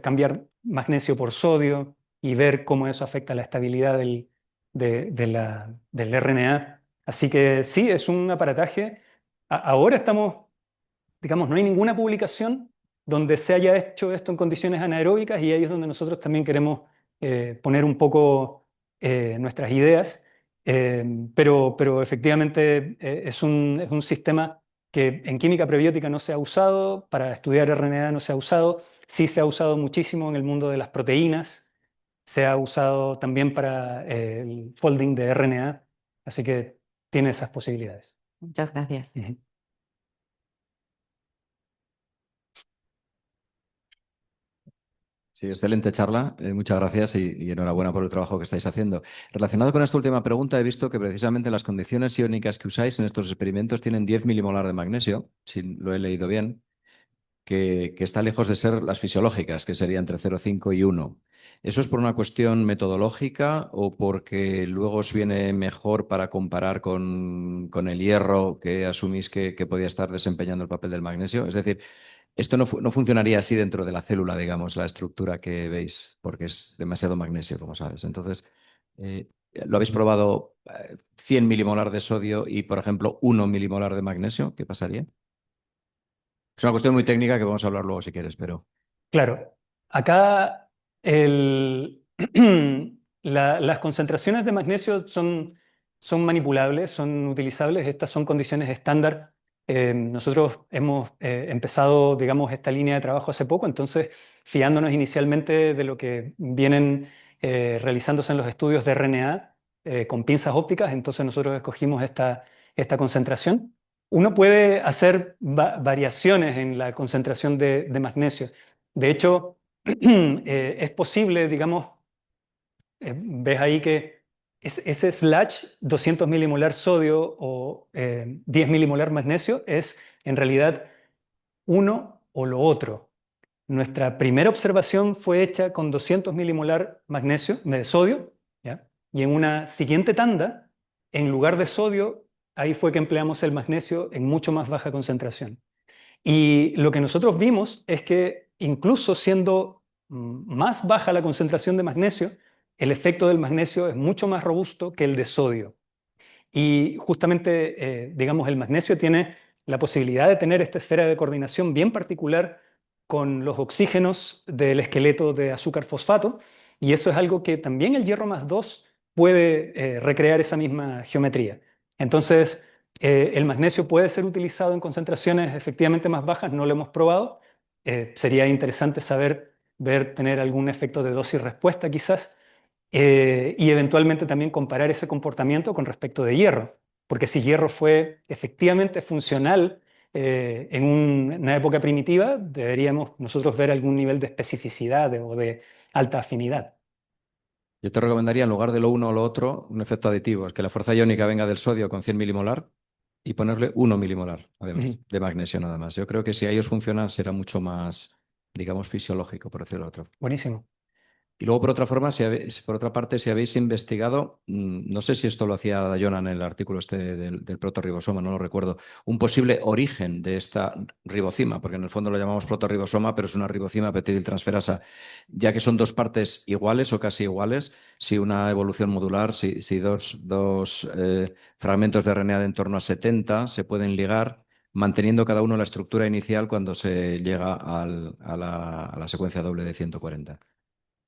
[SPEAKER 2] cambiar magnesio por sodio y ver cómo eso afecta la estabilidad del RNA. Así que sí, es un aparataje. Ahora estamos, digamos, no hay ninguna publicación donde se haya hecho esto en condiciones anaeróbicas y ahí es donde nosotros también queremos poner un poco nuestras ideas, pero efectivamente es un sistema que en química prebiótica no se ha usado, para estudiar RNA no se ha usado, sí se ha usado muchísimo en el mundo de las proteínas, se ha usado también para el folding de RNA, así que tiene esas posibilidades.
[SPEAKER 4] Muchas gracias.
[SPEAKER 2] Ujú.
[SPEAKER 5] Sí, excelente charla. Muchas gracias y enhorabuena por el trabajo que estáis haciendo. Relacionado con esta última pregunta, he visto que precisamente las condiciones iónicas que usáis en estos experimentos tienen 10 milimolar de magnesio, si lo he leído bien, que está lejos de ser las fisiológicas, que sería entre 0,5 y 1. ¿Eso es por una cuestión metodológica o porque luego os viene mejor para comparar con el hierro que asumís que podía estar desempeñando el papel del magnesio? Es decir, esto no funcionaría así dentro de la célula, digamos, la estructura que veis, porque es demasiado magnesio, como sabes. Entonces, ¿lo habéis probado 100 milimolar de sodio y, por ejemplo, 1 milimolar de magnesio? ¿Qué pasaría? Es una cuestión muy técnica que vamos a hablar luego si quieres, pero...
[SPEAKER 2] Claro, acá las concentraciones de magnesio son manipulables, son utilizables, estas son condiciones estándar. Nosotros hemos empezado, digamos, esta línea de trabajo hace poco, entonces fiándonos inicialmente de lo que vienen realizándose en los estudios de RNA con pinzas ópticas, entonces nosotros escogimos esta concentración. Uno puede hacer variaciones en la concentración de magnesio. De hecho, es posible, digamos, ves ahí que ese slash 200 milimolar sodio o 10 milimolar magnesio es en realidad uno o lo otro. Nuestra primera observación fue hecha con 200 milimolar magnesio, de sodio, ¿ya? Y en una siguiente tanda, en lugar de sodio, ahí fue que empleamos el magnesio en mucho más baja concentración. Y lo que nosotros vimos es que incluso siendo más baja la concentración de magnesio, el efecto del magnesio es mucho más robusto que el de sodio. Y justamente, digamos, el magnesio tiene la posibilidad de tener esta esfera de coordinación bien particular con los oxígenos del esqueleto de azúcar fosfato, y eso es algo que también el hierro más 2 puede recrear esa misma geometría. Entonces, el magnesio puede ser utilizado en concentraciones efectivamente más bajas, no lo hemos probado. Sería interesante saber, tener algún efecto de dosis-respuesta quizás, y eventualmente también comparar ese comportamiento con respecto de hierro, porque si hierro fue efectivamente funcional en una época primitiva, deberíamos nosotros ver algún nivel de especificidad o de alta afinidad.
[SPEAKER 5] Yo te recomendaría, en lugar de lo uno o lo otro, un efecto aditivo, es que la fuerza iónica venga del sodio con 100 milimolar y ponerle 1 milimolar, además,
[SPEAKER 2] Ujú.
[SPEAKER 5] de magnesio nada más. Yo creo que si a ellos funcionan será mucho más, digamos, fisiológico, por decirlo de otro.
[SPEAKER 2] Buenísimo.
[SPEAKER 5] Y luego, por otra forma, por otra parte, si habéis investigado, no sé si esto lo hacía Dayona en el artículo este del protorribosoma, no lo recuerdo, un posible origen de esta ribocima, porque en el fondo lo llamamos protorribosoma, pero es una ribocima peptidiltransferasa, ya que son dos partes iguales o casi iguales, si una evolución modular, si dos fragmentos de RNA de en torno a 70 se pueden ligar, manteniendo cada uno la estructura inicial cuando se llega a la secuencia doble de 140.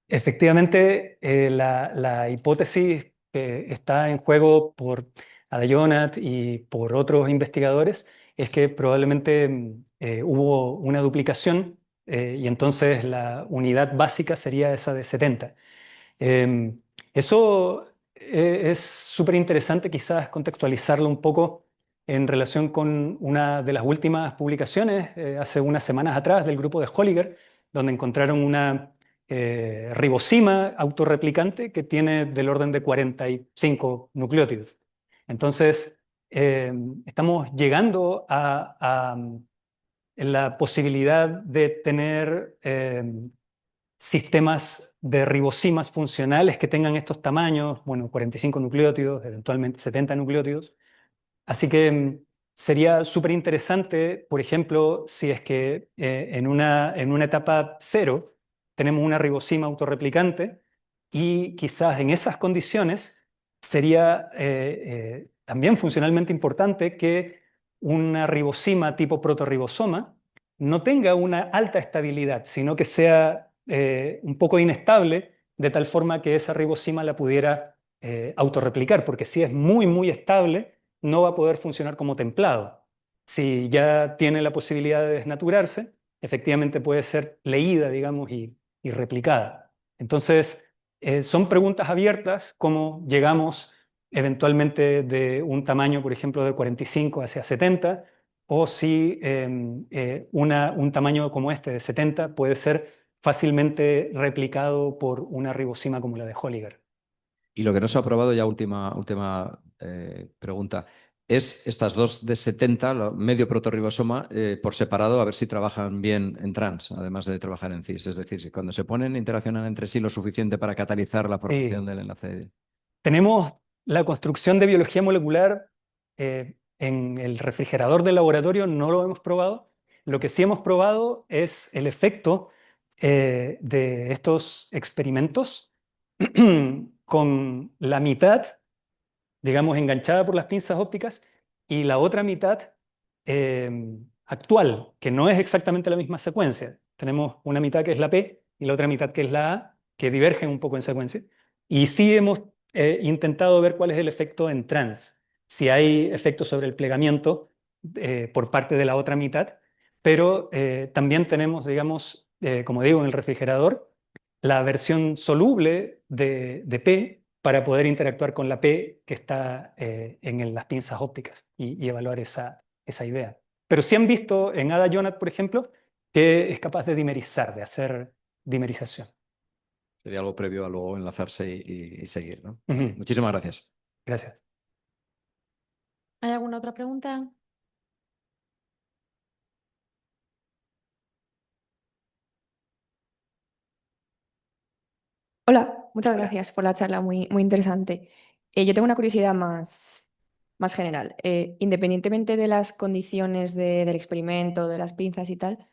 [SPEAKER 2] Efectivamente, la hipótesis que está en juego por Adayonat y por otros investigadores es que probablemente hubo una duplicación y entonces la unidad básica sería esa de 70. Em, Eso es súper interesante, quizás contextualizarlo un poco en relación con una de las últimas publicaciones hace unas semanas atrás del grupo de Holliger, donde encontraron una ribosima autorreplicante que tiene del orden de 45 nucleótidos. Entonces, estamos llegando a la posibilidad de tener sistemas de ribosimas funcionales que tengan estos tamaños, bueno, 45 nucleótidos, eventualmente 70 nucleótidos. Así que sería súper interesante, por ejemplo, si es que en una etapa cero tenemos una ribosima autorreplicante y quizás en esas condiciones sería también funcionalmente importante que una ribosima tipo protorribosoma no tenga una alta estabilidad, sino que sea un poco inestable de tal forma que esa ribosima la pudiera autorreplicar, porque si es muy, muy estable, no va a poder funcionar como templado. Si ya tiene la posibilidad de desnaturarse, efectivamente puede ser leída, digamos, y replicada. Entonces, son preguntas abiertas, cómo llegamos eventualmente de un tamaño, por ejemplo, de 45 hacia 70, o si un tamaño como este de 70 puede ser fácilmente replicado por una ribosima como la de Holliger.
[SPEAKER 5] Y lo que no se ha probado, ya última pregunta, es estas dos de 70, medio protorribosoma, por separado, a ver si trabajan bien en trans, además de trabajar en cis. Es decir, si cuando se ponen, interaccionan entre sí lo suficiente para catalizar la formación del enlace.
[SPEAKER 2] Tenemos la construcción de biología molecular en el refrigerador del laboratorio, no lo hemos probado. Lo que sí hemos probado es el efecto de estos experimentos con la mitad, digamos, enganchada por las pinzas ópticas y la otra mitad actual, que no es exactamente la misma secuencia. Tenemos una mitad que es la P y la otra mitad que es la A, que divergen un poco en secuencia. Y sí hemos intentado ver cuál es el efecto en trans, si hay efecto sobre el plegamiento por parte de la otra mitad, pero también tenemos, digamos, como digo, en el refrigerador, la versión soluble de P para poder interactuar con la P que está las pinzas ópticas y evaluar esa idea. Pero sí han visto en Ada Jonat, por ejemplo, que es capaz de dimerizar, de hacer dimerización.
[SPEAKER 5] Sería algo previo a luego enlazarse y seguir, ¿no?
[SPEAKER 2] Ujú.
[SPEAKER 5] Muchísimas gracias.
[SPEAKER 2] Gracias.
[SPEAKER 1] ¿Hay alguna otra pregunta?
[SPEAKER 6] Hola, muchas gracias por la charla, muy interesante. Yo tengo una curiosidad más general. Independientemente de las condiciones del experimento, de las pinzas y tal,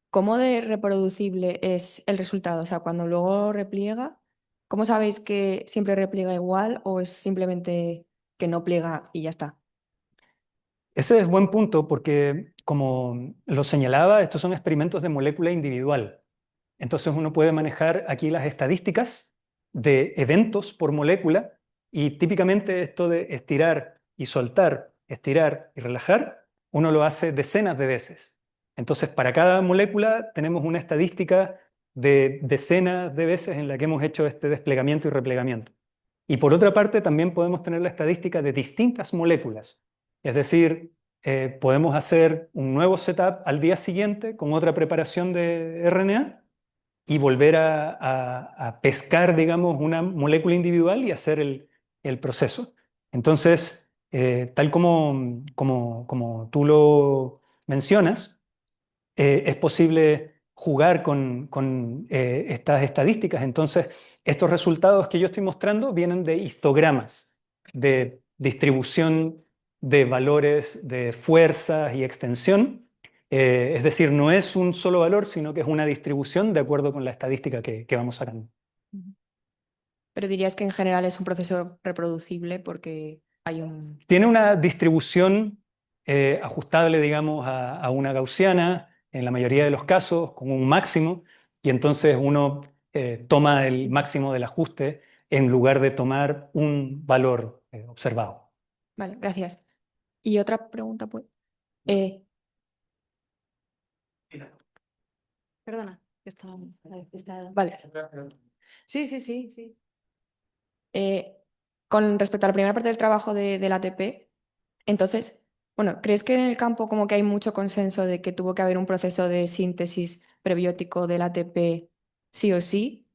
[SPEAKER 6] ¿cómo de reproducible es el resultado? O sea, cuando luego repliega, ¿cómo sabéis que siempre repliega igual o es simplemente que no pliega y ya está?
[SPEAKER 2] Ese es buen punto porque, como lo señalaba, estos son experimentos de molécula individual. Entonces uno puede manejar aquí las estadísticas de eventos por molécula y típicamente esto de estirar y soltar, estirar y relajar, uno lo hace decenas de veces. Entonces para cada molécula tenemos una estadística de decenas de veces en la que hemos hecho este desplegamiento y replegamiento. Y por otra parte también podemos tener la estadística de distintas moléculas. Es decir, podemos hacer un nuevo setup al día siguiente con otra preparación de RNA y volver a pescar, digamos, una molécula individual y hacer el proceso. Entonces, tal como tú lo mencionas, es posible jugar con estas estadísticas. Entonces, estos resultados que yo estoy mostrando vienen de histogramas, de distribución de valores de fuerzas y extensión. Es decir, no es un solo valor, sino que es una distribución de acuerdo con la estadística que vamos sacando.
[SPEAKER 6] Ujú. Pero dirías que en general es un proceso reproducible porque hay un...
[SPEAKER 2] Tiene una distribución ajustable, digamos, a una gaussiana en la mayoría de los casos, con un máximo, y entonces uno toma el máximo del ajuste en lugar de tomar un valor observado.
[SPEAKER 6] Vale, gracias. Y otra pregunta, pues. Eh,
[SPEAKER 1] Perdona, que estaba despistada.
[SPEAKER 6] vale.
[SPEAKER 1] Sí, sí, sí, sí.
[SPEAKER 6] Eh, con respecto a la primera parte del trabajo del ATP, entonces, bueno, ¿crees que en el campo como que hay mucho consenso de que tuvo que haber un proceso de síntesis prebiótico del ATP sí o sí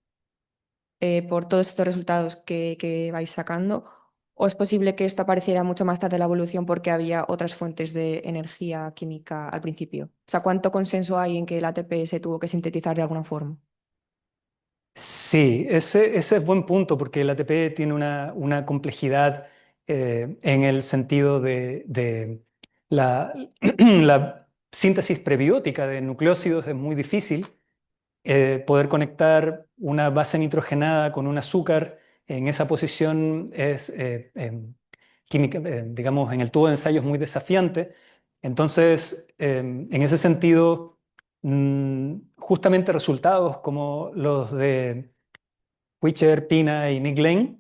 [SPEAKER 6] por todos estos resultados que vais sacando? ¿O es posible que esto apareciera mucho más tarde en la evolución porque había otras fuentes de energía química al principio? O sea, ¿cuánto consenso hay en que el ATP se tuvo que sintetizar de alguna forma?
[SPEAKER 2] Sí, ese es buen punto porque el ATP tiene una complejidad en el sentido de la, la síntesis prebiótica de nucleósidos es muy difícil. Poder conectar una base nitrogenada con un azúcar en esa posición es química, digamos, en el tubo de ensayo es muy desafiante. Entonces, en ese sentido, justamente resultados como los de Witcher, Pina y Nick Lane,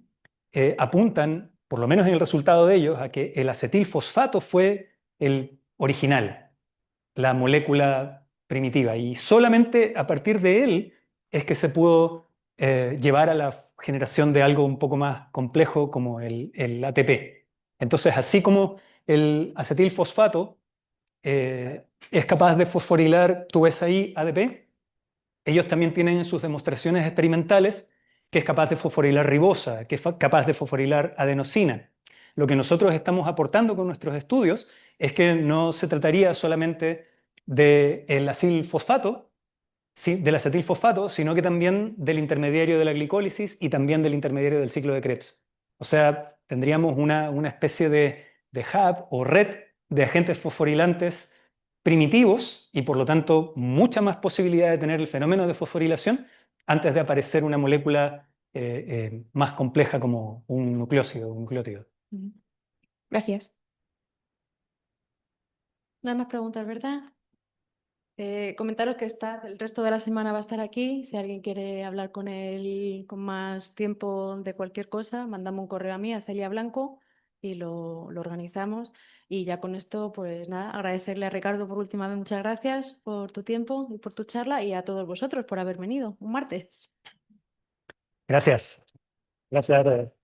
[SPEAKER 2] apuntan, por lo menos en el resultado de ellos, a que el acetilfosfato fue el original, la molécula primitiva. Y solamente a partir de él es que se pudo llevar a la generación de algo un poco más complejo como el ATP. Entonces, así como el acetilfosfato es capaz de fosforilar, tú ves ahí ADP, ellos también tienen en sus demostraciones experimentales que es capaz de fosforilar ribosa, que es capaz de fosforilar adenosina. Lo que nosotros estamos aportando con nuestros estudios es que no se trataría solamente del acetilfosfato, del acetilfosfato, sino que también del intermediario de la glicólisis y también del intermediario del ciclo de Krebs. O sea, tendríamos una especie de hub o red de agentes fosforilantes primitivos y por lo tanto mucha más posibilidad de tener el fenómeno de fosforilación antes de aparecer una molécula más compleja como un nucleósido, un nucleótido.
[SPEAKER 6] Gracias.
[SPEAKER 1] No hay más preguntas, ¿verdad? Comentaros que el resto de la semana va a estar aquí. Si alguien quiere hablar con él con más tiempo de cualquier cosa, mandamos un correo a mí, a Celia Blanco, y lo organizamos. Y ya con esto, pues nada, agradecerle a Ricardo por última vez, muchas gracias por tu tiempo y por tu charla, y a todos vosotros por haber venido un martes.
[SPEAKER 2] Gracias. Gracias a todos.